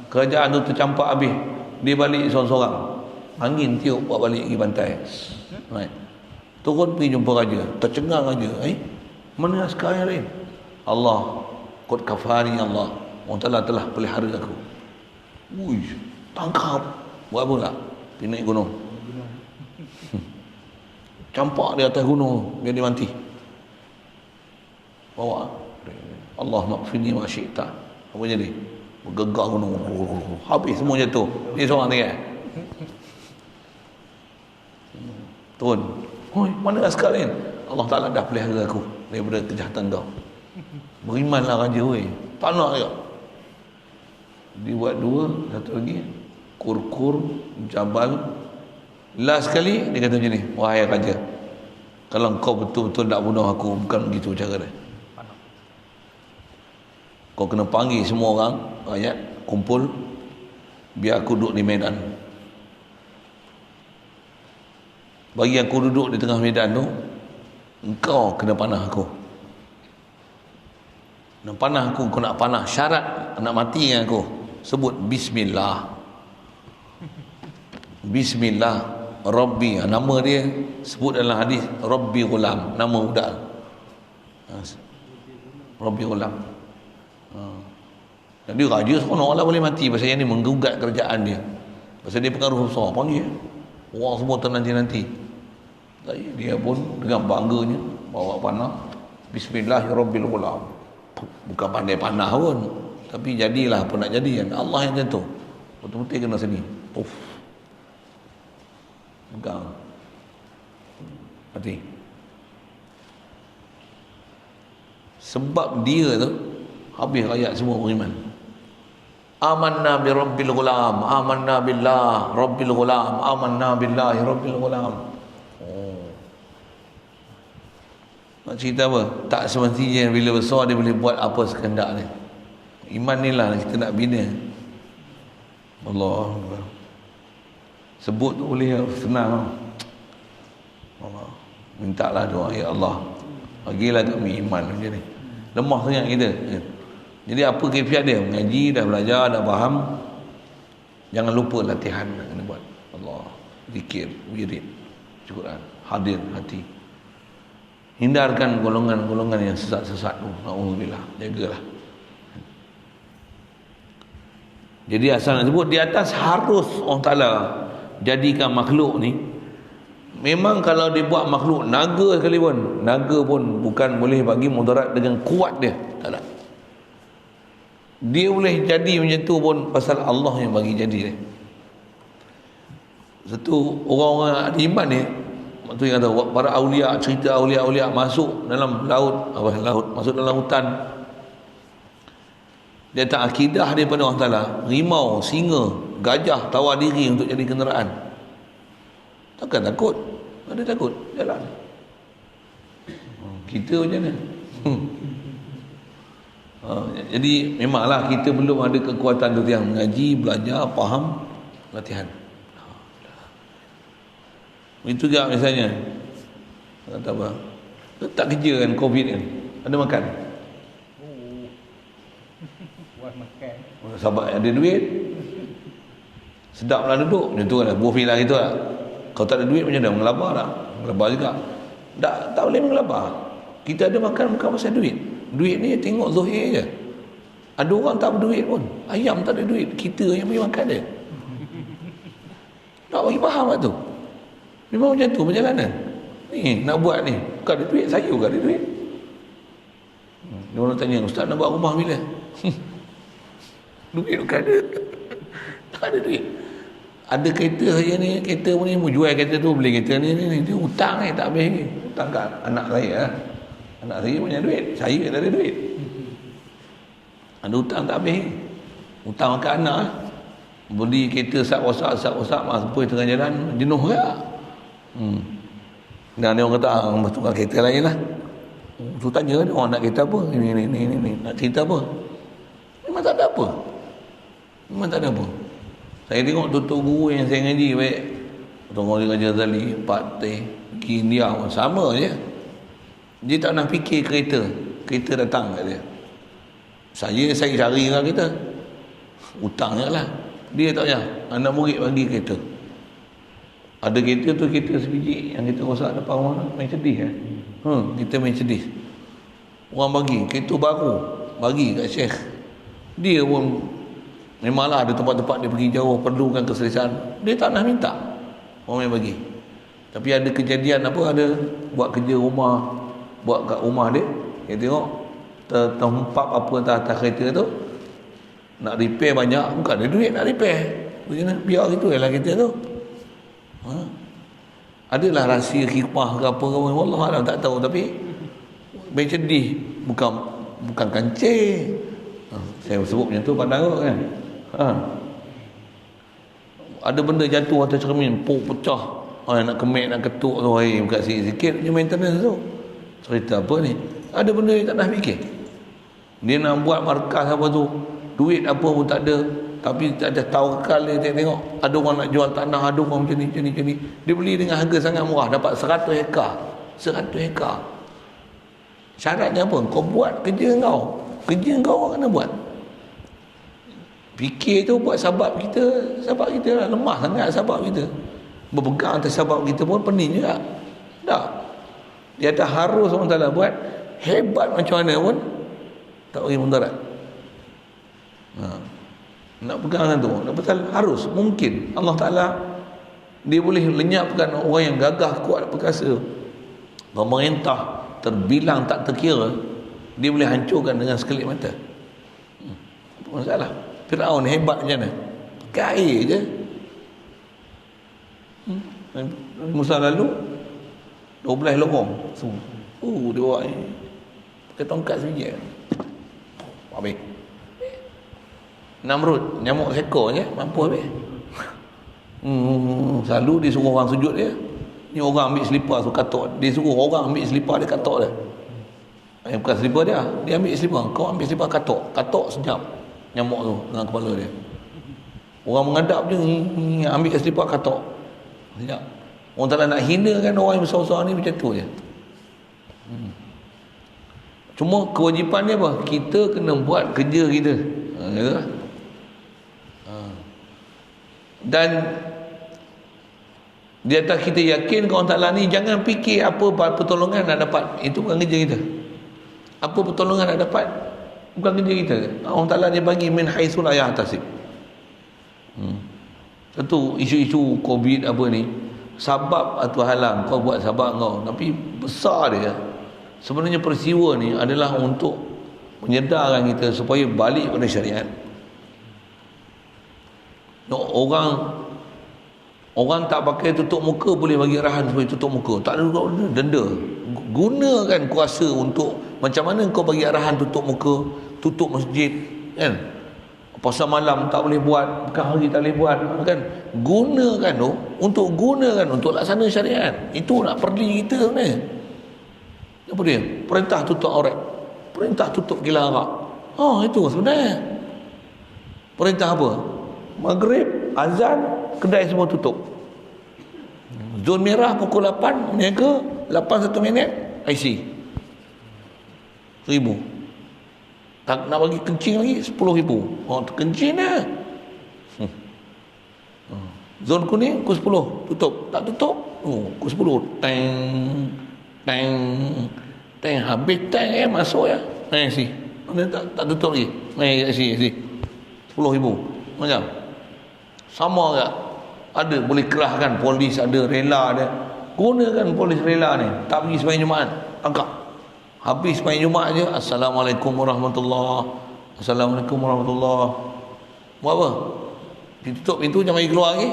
kerajaan tu tercampak habis. Dia balik seorang-seorang. Angin tiup buat balik pergi pantai. Right. Turun pergi jumpa raja, tercengang raja. Mana askar yang lain? Allah, qad kafani Allah. Allah Ta'ala telah pelihara aku. Uish, tangkap. Buat apa tak? Pergi naik gunung. Campak di atas gunung biar dia mati. Bawa. Allah maghfirli ma syi'ta. Apa jadi? Bergegar gunung. Habis semua jatuh. Dia seorang tinggal. Turun. Hoi, mana askar lain? Allah Ta'ala dah pelihara aku daripada kejahatan kau. Berimanlah raja, weh. Tak nak juga. Dia buat dua, satu lagi. Kur-kur, Jabal Last sekali dia kata macam ni, wahai raja, kalau kau betul-betul nak bunuh aku, bukan begitu cara dia. Kau kena panggil semua orang rakyat kumpul, biar aku duduk di medan. Bagi aku duduk di tengah medan tu, engkau kena panah aku. Nak panah aku, kau nak panah, syarat nak mati dengan aku, sebut bismillah. Bismillah Rabbi, nama dia sebut dalam hadis Rabbi Ghulam, nama budak. Rabbi Ghulam. Jadi raja seronok lah boleh mati pasal yang ni menggugat kerajaan dia, pasal dia pengaruh besar. Panggil orang semua ternanti-nanti. Dia pun dengan bangganya bawa panah, Bismillahirrabbil Ghulam. Bukan pandai panah pun, tapi jadilah apa nak jadi kan. Allah yang tentu, betul-betul kena sini. Puff, pegang mati. Sebab dia tu habis rakyat semua beriman. Amanna bi rabbil ghulam, amanna billah rabbil ghulam, amanna billahi rabbil ghulam. Nak cerita apa? Tak semestinya bila besar dia boleh buat apa sekendak ni. Iman ni lah kita nak bina. Allah sebut tu boleh senang. Allah mintalah doa, ya Allah bagilah kami iman macam ni. Lemah sangat kita. Jadi apa kefiat dia? Mengaji, dah belajar, dah faham, jangan lupa latihan kena buat. Allah, zikir, wirid, Quran, hadir hati. Hindarkan golongan-golongan yang sesat-sesat tu. Na'udzubillah, jagalah. Jadi asal nak sebut di atas harus Allah Ta'ala jadikan makhluk ni. Memang kalau dia buat makhluk naga sekalipun, naga pun bukan boleh bagi mudarat dengan kuat dia. Tak ada. Dia boleh jadi macam tu pun pasal Allah yang bagi jadi dia. Satu orang-orang ada iman ni, tu yang kata para aulia, cerita aulia-aulia masuk dalam laut, masuk dalam hutan. Dia tak akidah daripada Allah Ta'ala. Rimau, singa, gajah tawar diri untuk jadi kenderaan. Takkan takut? Ada takut? Jalan. Kita macam mana? Jadi memanglah kita belum ada kekuatan tu yang mengaji, belajar, faham, latihan. Itu juga misalnya kata apa, tak kerja kan COVID kan, ada makan, sahabat ada duit, sedaplah duduk macam tu kan, buah filah gitu lah. Kalau tak ada duit macam mana, mengelabah tak? Mengelabah juga tak boleh mengelabah. Kita ada makan bukan pasal duit. Duit ni tengok zahir je. Ada orang tak berduit pun, ayam tak ada duit, kita yang bagi makan dia. Tak bagi faham lah tu. Memang macam tu perjalanan ni nak buat ni. Bukan ada duit, saya bukan ada duit. Dia orang tanya, ustaz nak buat rumah bila? Duit bukan ada. Tak ada duit. Ada kereta saya ni, kereta pun ni mau jual kereta tu, beli kereta ni dia hutang tak habis ni. Hutang kat anak saya. Anak saya punya duit, saya tak ada duit. Ada hutang tak habis. Hutang kat anak. Beli kereta sat-wasak masuk tengah jalan jenuh ke? Dan dia orang kata tukar kereta lain lah. Tu tanya dia orang nak kereta apa, ni nak cerita apa. Memang tak ada apa. Saya tengok tutor guru yang saya ngaji baik, Tuan Raja Ghazali, Pak Teh, India sama je. Dia tak nak fikir kereta datang kat dia. Saya cari lah kereta, hutang je lah. Dia tak payah, anak murid bagi kereta. Ada kereta tu, kereta sebiji yang kita rosak depan rumah, main sedih kan. Kita main sedih. Orang bagi kereta baru, bagi kat Syekh. Dia pun memanglah ada tempat-tempat dia pergi jauh, perlukan keselesaan, dia tak nak minta orang yang bagi. Tapi ada kejadian apa, ada buat kerja rumah, buat kat rumah dia tengok terhempap apa atas kereta tu, nak repair banyak, bukan ada duit nak repair. Biar gitu lah kereta tu. Adalah rahsia hikmah ke apa ke, wallahualam tak tahu, tapi main sedih, bukan kancing. Saya sebut macam tu pandang kan. Ada benda jatuh atas cermin, pecah. Orang nak kemek, nak ketuk tu, buka sikit-sikit je maintenance tu. Cerita apa ni? Ada benda yang tak dah fikir. Dia nak buat markas apa tu, duit apa pun tak ada, tapi tak ada tawakal dia tengok. Ada orang nak jual tanah, ada orang macam ni. Dia beli dengan harga sangat murah, dapat 100 hektar. 100 hektar. Syaratnya apa? Kau buat kerja kau. Kerja kau kena buat. Fikir tu buat sabab kita lah lemah sangat sabab kita. Berpegang atas sabab kita pun pening juga. Tak. Dia tak harus orang Ta'ala buat hebat macam mana pun tak bagi mudarat. Nak pegang tu, nak betul harus mungkin Allah Ta'ala dia boleh lenyapkan orang yang gagah, kuat, perkasa. Pemerintah terbilang tak terkira, dia boleh hancurkan dengan sekelip mata. Apa masalah? Firaun hebat macam mana? Kaya je. Musa lalu 12 lorong. Dia buat ni pakai tongkat sebiji. Habis. Namrud nyamuk seekor je mampu habis. Selalu dia suruh orang sujud dia. Ni orang ambil selipar tu katok. Dia suruh orang ambil selipar dia katok dia. Bukan selipar dia. Dia ambil selipar. Kau ambil selipar katok. Katok senyap nyamuk tu dengan kepala dia. Orang mengadap je ambil selipar katok. Senyap. Orang tak nak hinakan orang yang besar-besar ni macam tu je. Cuma kewajipan dia apa? Kita kena buat kerja kita. Dan di atas kita yakin kalau Ta'ala ni jangan fikir apa pertolongan nak dapat. Itu bukan kerja kita. Apa pertolongan nak dapat bukan kerja kita. Allah Ta'ala dia bagi min haitsu la yahtasib. Satu isu-isu COVID apa ni, sabab atau halang kau buat sabab kau, tapi besar dia sebenarnya peristiwa ni adalah untuk menyedarkan kita supaya balik pada syariat. Orang tak pakai tutup muka boleh bagi arahan supaya tutup muka, tak ada denda. Gunakan kuasa untuk macam mana kau bagi arahan tutup muka, tutup masjid kan, puasa malam tak boleh buat, bukan hari tak boleh buat kan. Gunakan tu untuk laksana syariat. Itu nak perli kita sebenarnya. Apa dia? Perintah tutup aurat, perintah tutup gila arak. Itu sebenarnya perintah apa? Maghrib azan kedai semua tutup. Zon merah pukul 8 meniaga, 8 1 minit IC 1,000. Tak nak bagi kencing lagi 10,000. Terkencing dah. Zon kuning pukul 10 tutup. Tak tutup pukul 10 teng habis teng masuk ya. IC tak tutup lagi. IC 10,000 macam sama tak? Ada boleh kerahkan polis, ada rela dia. Gunakan polis rela ni. Tak pergi sembahyang Jumaat, tangkap. Habis sembahyang Jumaat je, Assalamualaikum warahmatullahi. Assalamualaikum warahmatullahi. Buat apa? Ditutup pintu, jangan pergi keluar lagi.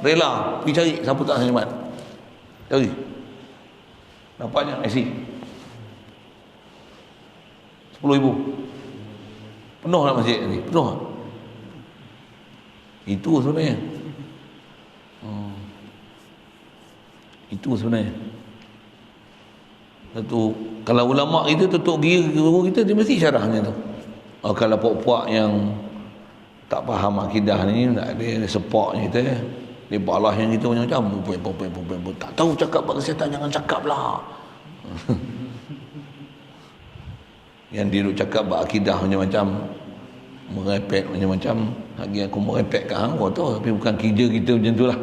Rela pergi cari siapa tak sembahyang Jumaat. Cari. Nampaknya IC 10,000. Penuh lah masjid ni, penuh lah. Itu sebenarnya. Itu sebenarnya. Satu, kalau ulama kita tutup guru kita, dia mesti syarahnya tu. Kalau puak-puak yang tak faham akidah ni, tak ada sepaknya kita, dia balas yang kita macam-macam. Tak tahu cakap pasal kesihatan, jangan cakap lah. Yang dia duk cakap akidah macam-macam, merepek macam-macam. Lagi aku merepek kat hang, kau tahu, tapi bukan kerja kita macam tu lah.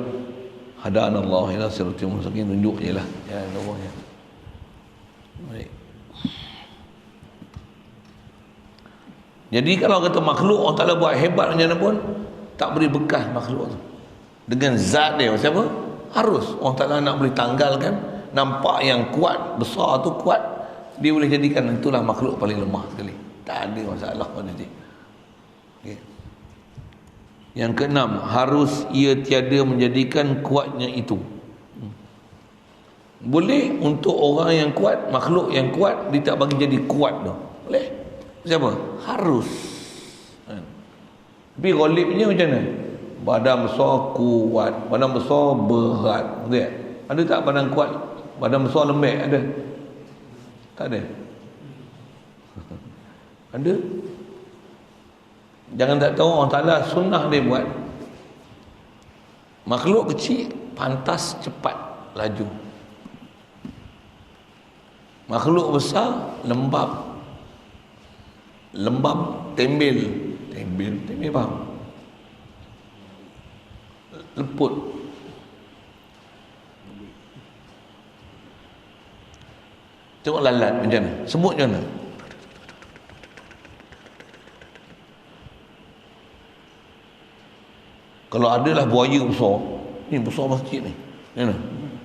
Hadanallahu ila siratal mustaqim, tunjuk je lah. Ya, Allah. Baik. Jadi kalau kata makhluk Allah Ta'ala buat hebat macam mana pun, tak beri bekas makhluk tu dengan zat dia. Siapa? Harus Allah Ta'ala nak boleh tanggalkan. Nampak yang kuat, besar tu kuat, dia boleh jadikan itulah makhluk paling lemah sekali. Tak ada masalah pada dia. Okay. Yang keenam, harus ia tiada menjadikan kuatnya itu. Boleh untuk orang yang kuat, makhluk yang kuat, dia tak bagi jadi kuat tu. Boleh? Siapa? Harus. Tapi ghalibnya macam mana? Badan besar kuat, badan besar berat. Betul tak? Ada tak badan kuat, badan besar lembek? Ada? Tak ada? Ada? Jangan tak tahu Allah Ta'ala sunnah dia buat. Makhluk kecil pantas cepat laju. Makhluk besar lembab. Lembab, tembel faham? Leput. Tengok lalat macam mana, semut macam mana. Kalau adalah buaya besar, ni besar masjid ni, macam mana?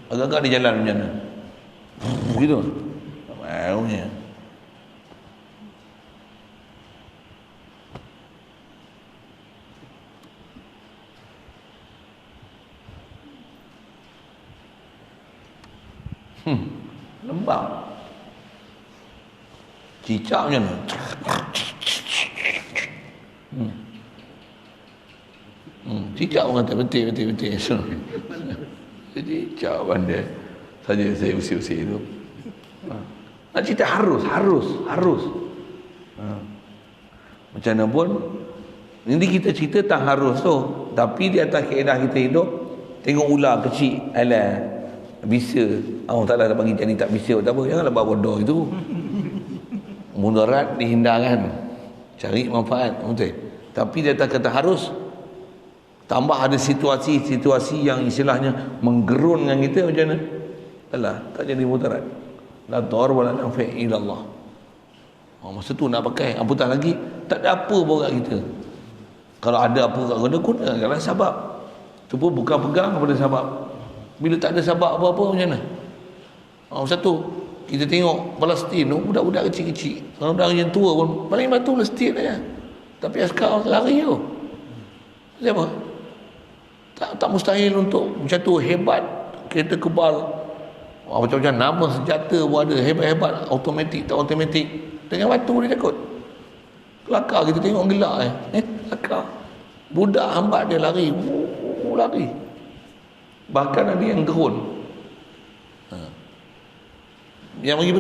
Agak-agak dia jalan macam mana? Begitu. Tak mahunya. Lembab. Cicak macam mana? Cicak pun kata betul. Cicak pandai. Saja saya usir-usir itu. Nak cerita harus. Macam mana pun, ini kita cerita tak harus tu. Tapi di atas kaedah kita hidup, tengok ular kecil, alah, bisa. Allah Ta'ala dah bagi jadi tak bisa, tak apa. Janganlah buat bodoh itu. Mudarat dihindarkan, cari manfaat, betul. Tapi di atas kata harus, tambah ada situasi yang istilahnya menggerunkan kita macam mana? Alah, tak jadi mudarat. La dar wala nafi' ila Allah. Masa tu nak pakai, apatah lagi tak ada apa pun kat kita. Kalau ada apa kat kita, gunakanlah sabab. Tu pun bukan pegang kepada sabab. Bila tak ada sabab apa-apa macam mana? Masa tu kita tengok Palestin tu, budak-budak kecil-kecil, orang yang tua pun paling batu Palestin aja. Tapi askar lari tu. Siapa? Tak mustahil untuk macam tu. Hebat, kereta kebal, macam-macam nama senjata pun ada, hebat-hebat, automatik tak automatik. Dengan batu dia takut. Kelakar kita tengok gelak kelakar. Budak hambat dia lari, lari. Bahkan ada yang gerun. Yang bagi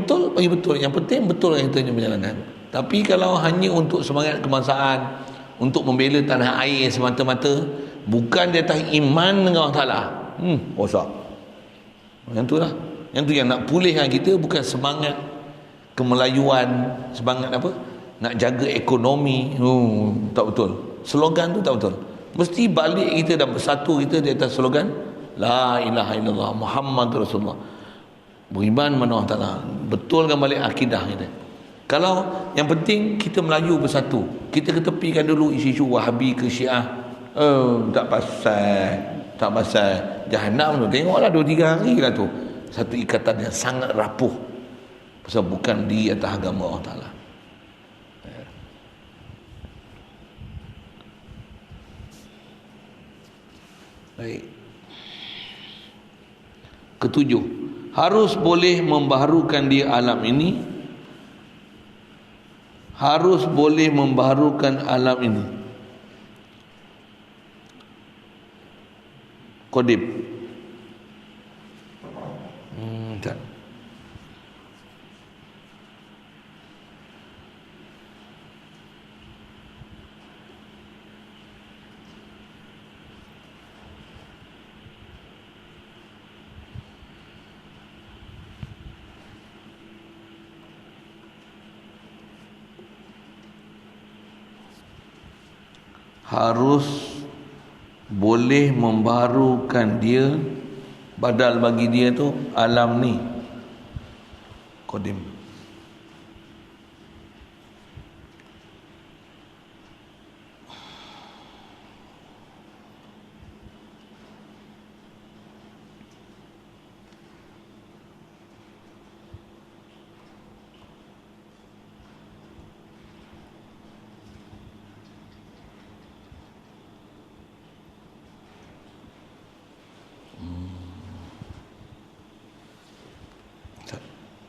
betul. Yang penting betul yang kita perjalanan. Tapi kalau hanya untuk semangat kebangsaan, untuk membela tanah air semata-mata, bukan di atas iman dengan Allah Ta'ala, rosak. Yang tu lah. Yang tu yang nak pulihkan kita, bukan semangat kemelayuan, semangat apa? Nak jaga ekonomi. Tak betul. Slogan tu tak betul. Mesti balik kita dan bersatu kita di atas slogan La ilaha illallah Muhammad Rasulullah. Beriman mana Allah Ta'ala. Betulkan balik akidah kita. Kalau yang penting kita Melayu bersatu, kita ketepikan dulu isu-isu Wahabi ke Syiah. Tak pasal Jahanam tu. Tengoklah 2-3 hari lah tu. Satu ikatan yang sangat rapuh. Pasal bukan di atas agama Allah Ta'ala. Baik. Ketujuh, harus boleh membaharukan dia alam ini. Harus boleh membaharukan alam ini. Qadim. Tak. Harus boleh membaharukan dia, badal bagi dia tu alam ni qadim.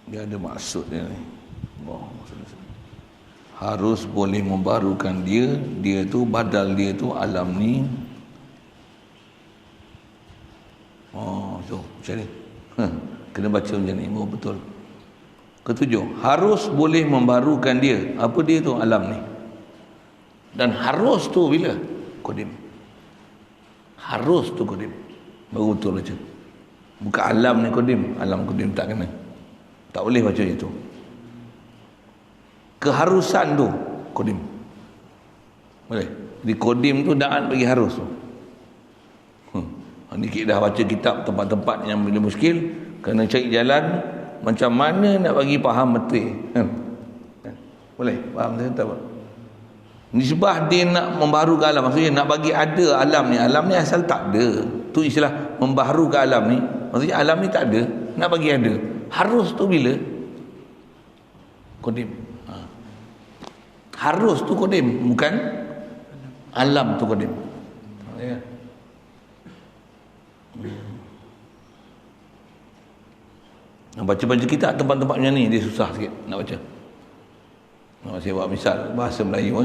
Dia ada maksudnya ni. Harus boleh membaharukan dia, dia tu badal dia tu alam ni. Tu macam ni. Kena baca macam ni, betul. Ketujuh, harus boleh membaharukan dia. Apa dia tu? Alam ni. Dan harus tu bila? Qadim. Harus tu qadim. Baru betul baca. Bukan alam ni qadim. Alam qadim tak kena. Tak boleh baca itu. Keharusan tu qadim. Boleh. Di qadim tu da'at bagi harus tu. Ni kita dah baca kitab tempat-tempat yang bila muskil, kena cari jalan macam mana nak bagi faham betul. Boleh? Faham saya tak apa? Nisbah dia nak membaharukan alam, maksudnya nak bagi ada alam ni. Alam ni asal tak ada. Tu istilah membaharukan alam ni. Maksudnya alam ni tak ada, nak bagi ada. Harus tu bila? Qadim. Harus tu qadim, bukan alam tu qadim. Ya. Baca-baca kitab tempat-tempat macam ni dia susah sikit nak baca. Saya buat misal bahasa Melayu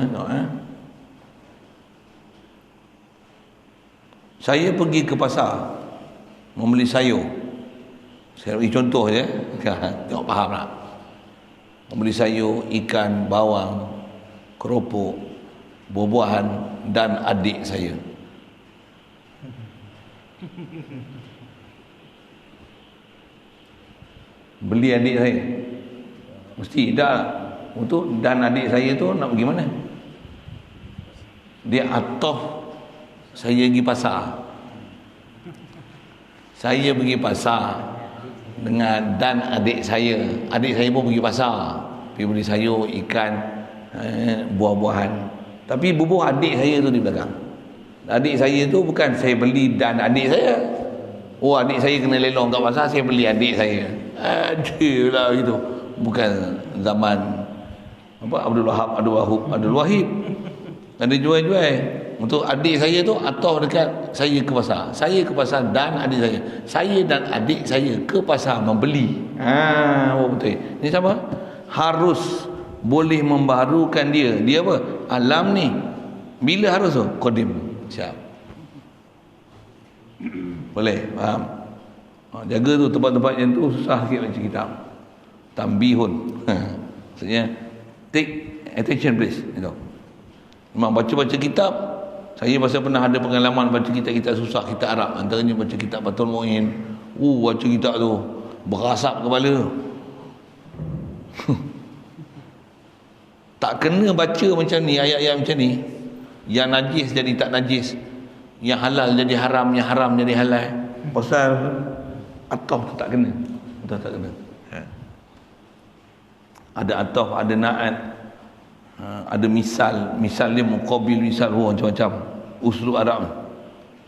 Saya pergi ke pasar membeli sayur. Saya bagi contoh je, tengok faham tak? Membeli sayur, ikan, bawang, keropok, buah-buahan dan adik saya. Beli adik saya mesti dah untuk, dan adik saya tu nak pergi mana? Dia atau saya pergi pasar. Saya pergi pasar dengan dan adik saya. Adik saya pun pergi pasar, pergi beli sayur, ikan, buah-buahan. Tapi bubuh adik saya tu di belakang. Adik saya tu bukan saya beli dan adik saya. Oh, adik saya kena lelong kat pasar, saya beli adik saya. Adalah gitu. Bukan zaman apa Abdul Wahid. Ada jual-jual. Untuk adik saya tu atau dekat saya ke pasar. Saya ke pasar dan adik saya. Saya dan adik saya ke pasar membeli. Betul. Ini sama. Harus boleh membaharukan dia. Dia apa? Alam ni. Bila harus tu? Qadim. Siap. Boleh? Faham? Jaga tu tempat-tempat yang tu susah sikit baca kitab. Tambihun. Maksudnya take attention please. Itu. Memang baca-baca kitab, saya pasal pernah ada pengalaman baca kitab-kitab susah, kitab Arab. Antaranya baca kitab Batul Mu'in. Baca kitab tu berasap kepala. Tak kena baca macam ni, ayat-ayat macam ni. Yang najis jadi tak najis, yang halal jadi haram, yang haram jadi halal. Pasal ataf tu tak kena. Ataf tak kena. Ada ataf, ada na'at, ada misal dia muqabil misal, macam-macam uslub Arab.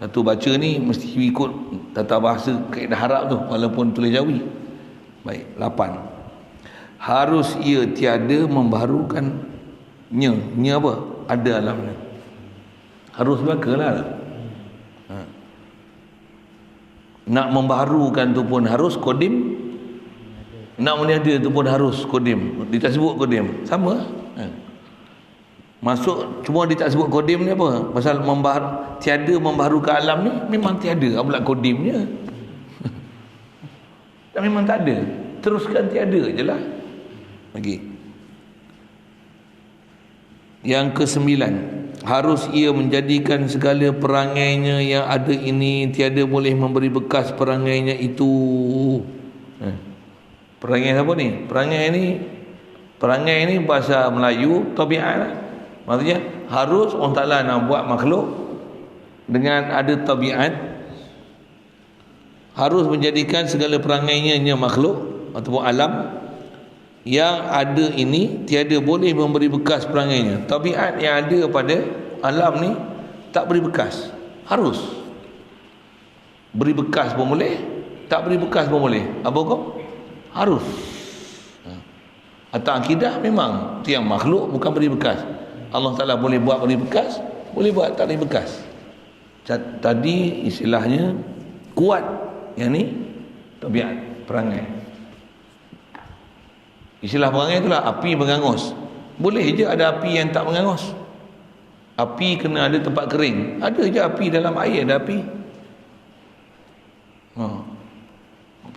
Satu baca ni mesti ikut tata bahasa kaedah Arab tu, walaupun tulis Jawi. Baik, 8. Harus ia tiada membaharukannya. Nya apa? Ada alamnya. Harus belakalah. Nak membaharukan tu pun harus qadim. Nak meniada tu pun harus qadim. Dia tak sebut qadim. Sama. Masuk cuma dia tak sebut qadim ni apa? Pasal tiada membaharukan alam ni memang tiada. Apabila qadimnya. Dan memang tak ada. Teruskan tiada je lah. Lagi. Yang ke-9, harus ia menjadikan segala perangainya yang ada ini tiada boleh memberi bekas perangainya itu. Perangai apa ni? Perangai ni bahasa Melayu tabiat lah. Maksudnya harus Allah Ta'ala nak buat makhluk dengan ada tabiat, harus menjadikan segala perangainya makhluk ataupun alam yang ada ini tiada boleh memberi bekas perangainya. Tabiat yang ada pada alam ni tak beri bekas. Harus beri bekas pun boleh, tak beri bekas pun boleh. Apa kau? Harus. Atau akidah memang tiang makhluk bukan beri bekas. Allah Ta'ala boleh buat beri bekas, boleh buat tak beri bekas. Tadi istilahnya kuat, yang ni tabiat perangai. Istilah perangai itulah api mengangus. Boleh je ada api yang tak mengangus. Api kena ada tempat kering. Ada je api dalam air, ada api.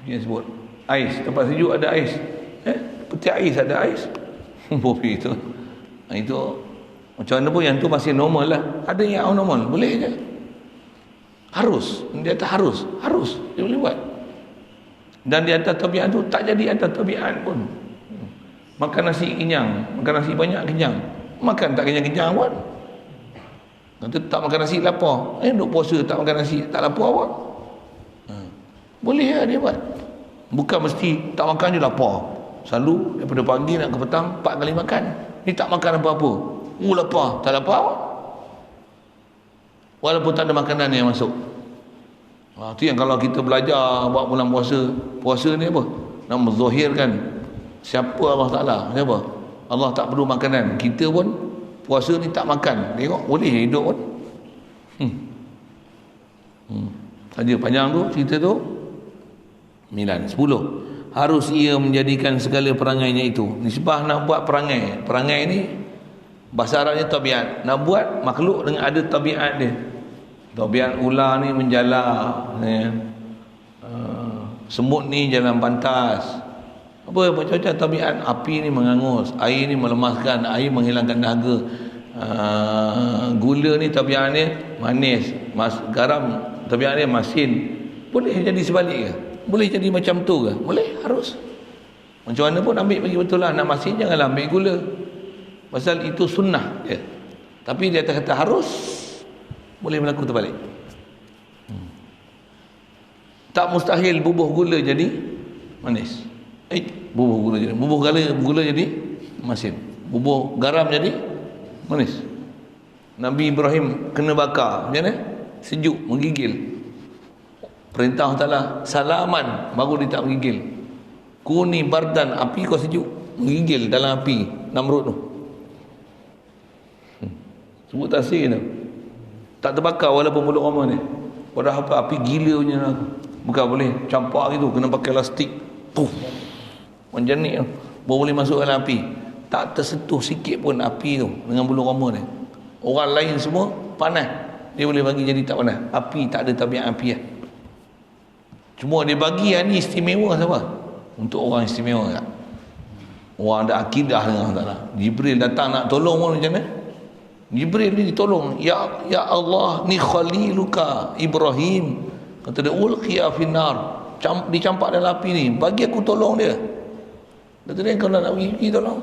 Dia sebut ais, tempat sejuk ada ais. Peti ais ada ais. Bopi itu. Itu macam mana pun yang tu masih normal lah. Ada yang normal, boleh je. Harus, dia tak harus dia boleh buat. Dan di atas tabiat tu tak jadi atas tabiat pun. Makan nasi kenyang, makan nasi banyak kenyang. Makan tak kenyang-kenyang pun. Nanti tak makan nasi lapar. Duk puasa tak makan nasi tak lapar pun. Boleh lah dia buat. Bukan mesti tak makan je lapar. Selalu daripada pagi nak ke petang 4 kali makan. Ni tak makan apa-apa. Lapar, tak lapar pun. Walaupun tak ada makanan yang masuk. Itu yang kalau kita belajar buat bulan puasa. Puasa ni apa? Nak menzahirkan siapa Allah Ta'ala. Siapa? Allah tak perlu makanan. Kita pun puasa ni tak makan. Tengok boleh hidup pun. Saja panjang tu cerita tu. 9, 10. Harus ia menjadikan segala perangainya itu. Nisbah nak buat perangai. Perangai ni bahasa Arabnya tabiat. Nak buat makhluk dengan ada tabiat dia. Tabiat ular ni menjala, semut ni jalan pantas. Apa macam-macam tabiat. Api ni mengangus, air ni melemaskan, air menghilangkan dahaga. Gula ni tabiatnya manis, garam tabiatnya masin. Boleh jadi sebalik ke? Boleh jadi macam tu ke? Boleh, harus. Macam mana pun ambil bagi betul lah. Nak masin janganlah ambil gula. Pasal itu sunnah ya. Tapi dia kata harus, boleh berlaku terbalik. Tak mustahil bubuh gula jadi manis. Bubuh gula jadi masin. Bubuh garam jadi manis. Nabi Ibrahim kena bakar. Macam mana? Sejuk, menggigil. Perintah Allah Ta'ala, salaman, baru dia tak menggigil. Kuni bardan, api kau sejuk, menggigil dalam api Namrud tu. Sebut tasir tu. Tak terbakar walaupun mulut Rama ni. Padahal apa, api gila punya lah. Bukan boleh campak gitu, kena pakai elastik. Puff. Macam ni tu. Baru boleh masuk dalam api. Tak tersentuh sikit pun api tu dengan bulu Rama ni. Orang lain semua panas. Dia boleh bagi jadi tak panas. Api tak ada tabiat api lah. Cuma dia bagi yang ni istimewa siapa? Untuk orang istimewa tak? Orang ada akidah dengan Allah Ta'ala. Jibril datang nak tolong pun macam mana? Jibril ni ditolong. Ya Allah, ni khaliluka Ibrahim. Kata dia, ulqiya finnar. Dicampak dalam api ni. Bagi aku tolong dia. Kata dia, kau nak pergi tolong.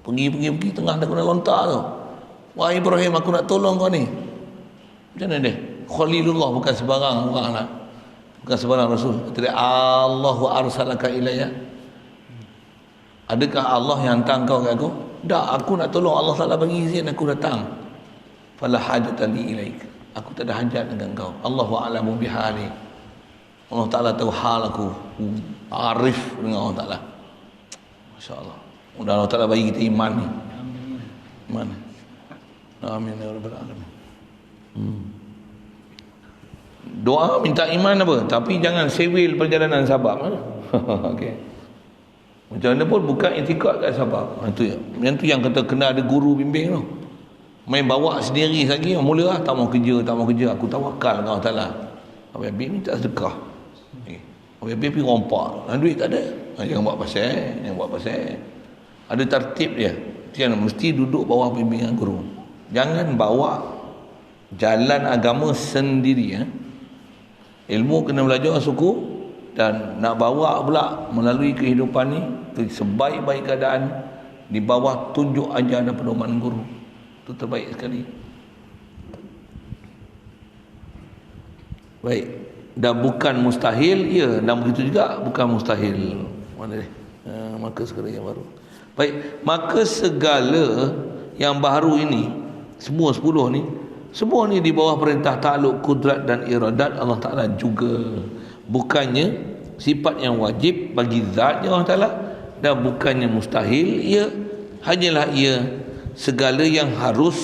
Pergi tengah dah kena lontar tu. Wah Ibrahim, aku nak tolong kau ni. Macam mana dia? Khalilullah, bukan sebarang orang lah. Bukan sebarang Rasul. Kata dia, Allahu arsalaka ilayya. Adakah Allah yang hantar kau ke aku? Tak, aku nak tolong. Allah Ta'ala bagi izin aku datang. Fala hajata li ilaik. Aku tak ada hajat dengan kau. Allahu a'lamu bihali. Allah Ta'ala tahu hal aku. Arif dengan Allah Ta'ala. Masya Allah. Mudah Allah Ta'ala bagi kita iman ni. Iman. Amin ya rabbal alamin. Doa minta iman apa? Tapi jangan sewil perjalanan sabab. Okey. Macam mana pun bukan itikad kat sabab. Yang tu yang kata kena ada guru bimbing tu. Main bawa sendiri lagi, mula lah tak mau kerja. Aku tawakal dengan Allah Ta'ala. Habis minta sedekah. Habis pergi rompak. Duit tak ada. Jangan buat pasal. Ada tertib dia. Dia mesti duduk bawah bimbingan guru. Jangan bawa jalan agama sendiri. Ilmu kena belajar suku, dan nak bawa pula melalui kehidupan ni sebaik-baik keadaan di bawah tunjuk ajaran dan pedoman guru. Itu terbaik sekali. Baik. Dan bukan mustahil, ya, dan begitu juga bukan mustahil. Mana ni? Maka segala yang baru. Baik, maka segala yang baru ini, semua 10 ni, semua ni di bawah perintah takluk, kudrat dan iradat Allah Ta'ala juga. Bukannya sifat yang wajib bagi zatnya Allah Ta'ala, dan bukannya mustahil, ia hanyalah ia segala yang harus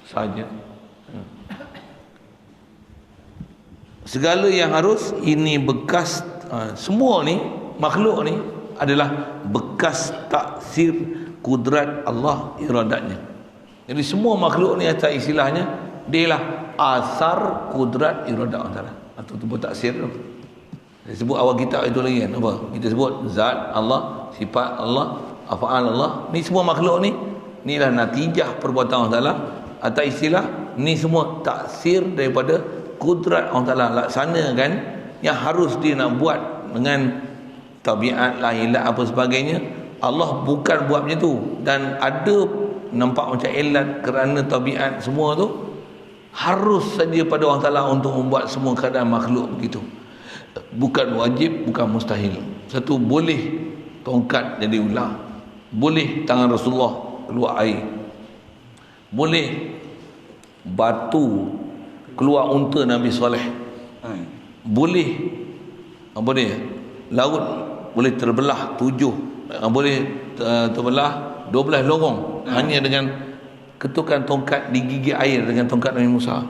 saja. Segala yang harus ini bekas, semua ni makhluk ni adalah bekas taksir kudrat Allah, iradatnya. Jadi semua makhluk ni atas istilahnya dia lah asar kudrat iradat Allah Ta'ala, atau tu taksir tu. Dia sebut awal kitab itu lagi kan, apa? Kita sebut zat Allah, sifat Allah, af'al Allah. Ni semua makhluk ni, inilah natijah perbuatan Allah Ta'ala. Atau istilah, ni semua taksir daripada kudrat Allah Ta'ala. Laksanakan yang harus dia nak buat dengan tabiat, lahilat apa sebagainya. Allah bukan buat macam tu. Dan ada nampak macam elat kerana tabiat semua tu. Harus saja pada Allah Ta'ala untuk membuat semua keadaan makhluk begitu. Bukan wajib, bukan mustahil. Satu, boleh tongkat jadi ular, boleh tangan Rasulullah keluar air, boleh batu keluar unta Nabi Saleh, boleh apa dia, laut boleh terbelah 7, boleh terbelah 12 lorong hanya dengan ketukan tongkat di gigi air dengan tongkat Nabi Musa.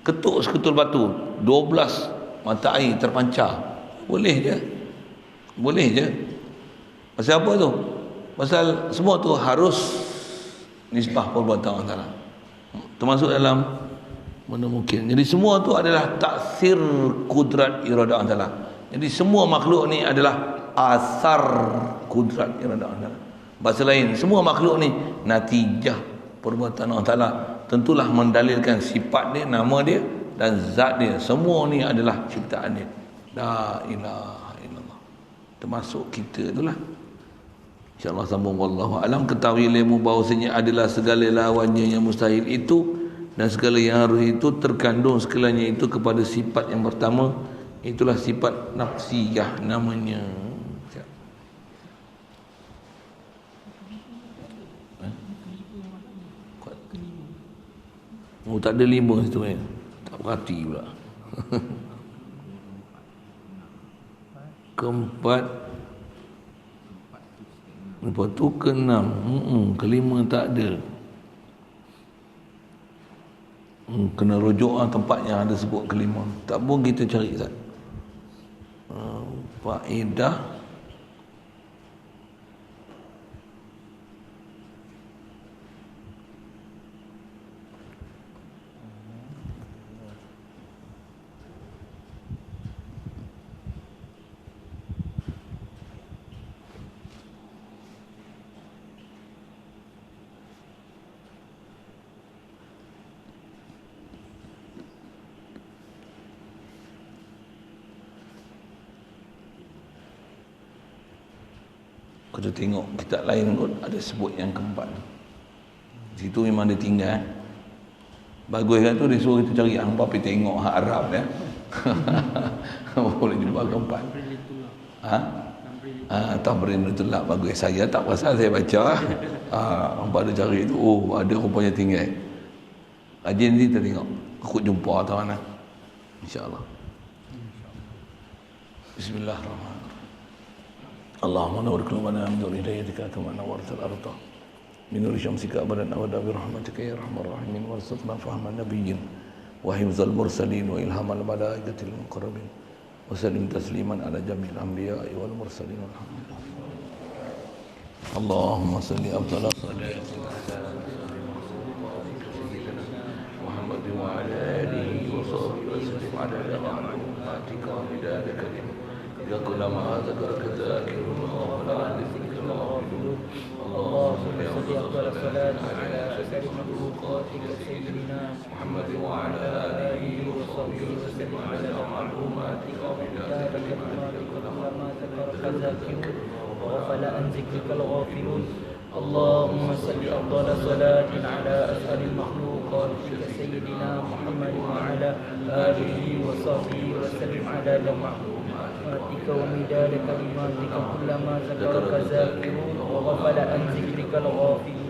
Ketuk seketul batu, 12 mata air terpancar. Boleh je. Boleh je. Pasal apa tu? Pasal semua tu harus nisbah perbuatan Allah Ta'ala. Termasuk dalam mana mungkin. Jadi semua tu adalah taksir kudrat iradah Allah Ta'ala. Jadi semua makhluk ni adalah asar kudrat iradah Allah Ta'ala. Bahasa lain, semua makhluk ni natijah perbuatan Allah Ta'ala. Tentulah mendalilkan sifat dia, nama dia dan zat dia. Semua ni adalah ciptaan dia. La ilaha illallah. Termasuk kita itulah. InsyaAllah sambung. Wallahu alam. Ketahui ilmu bahawasanya adalah segala lawannya yang mustahil itu, dan segala yang harus itu terkandung segalanya itu kepada sifat yang pertama. Itulah sifat nafsiyah namanya. Oh, tak ada 5 situ kan. Tak perhati pula. Keempat, lepas tu ke-6, kelima tak ada. Kena rujuk tempat yang ada sebut kelima. Tak pun kita cari tak. Faedah kita tengok kitab lain pun ada sebut yang keempat. Situ memang dia tinggal. Bagus kan tu, dia suruh kita cari hangpa pergi tengok hak Arab dia. Boleh jumpa keempat. Tamrin Nutullah bagus. Saya tak pasal saya baca. Hangpa ada cari tu. Oh, ada rupanya tinggal. Rajin nanti kita tengok. Aku jumpa atau mana. InsyaAllah. Bismillahirrahmanirrahim. Allahumma nawwir qulubana min nur hidayatika kama nawwartal arda min nur syamsika abadan wa bi rahmatika ya arhamar rahimin warzuqna fahman nabiyyin wa hifzal mursalin wa ilhamal malaikatil muqarrabin wa sallim tasliman ala jami'il anbiya'i wal mursalin walhamdulillah. Allahumma salli afdala salati Muhammad wa ala alihi wa sahbihi wa sallim ala rahmatika wa midada kalimah يقول ما ذكرك ذاكرون ولا ذكرك الغافلون. اللهم صل أفضل الصلاة على أشرف مخلوقاتك سيدنا محمد وعلى آله وصحبه وسلم على معلوماتك ومداد كلماتك وما ذكرك ذاكرون وغفل عن ذكرك الغافلون. اللهم صل أفضل صلاة على أشرف مخلوقاتك سيدنا محمد وعلى آله وصحبه وسلم على معلوماتك ومداد كلماتك كلما ذكرك ذاكرون وغفل عن ذكرك الغافلون.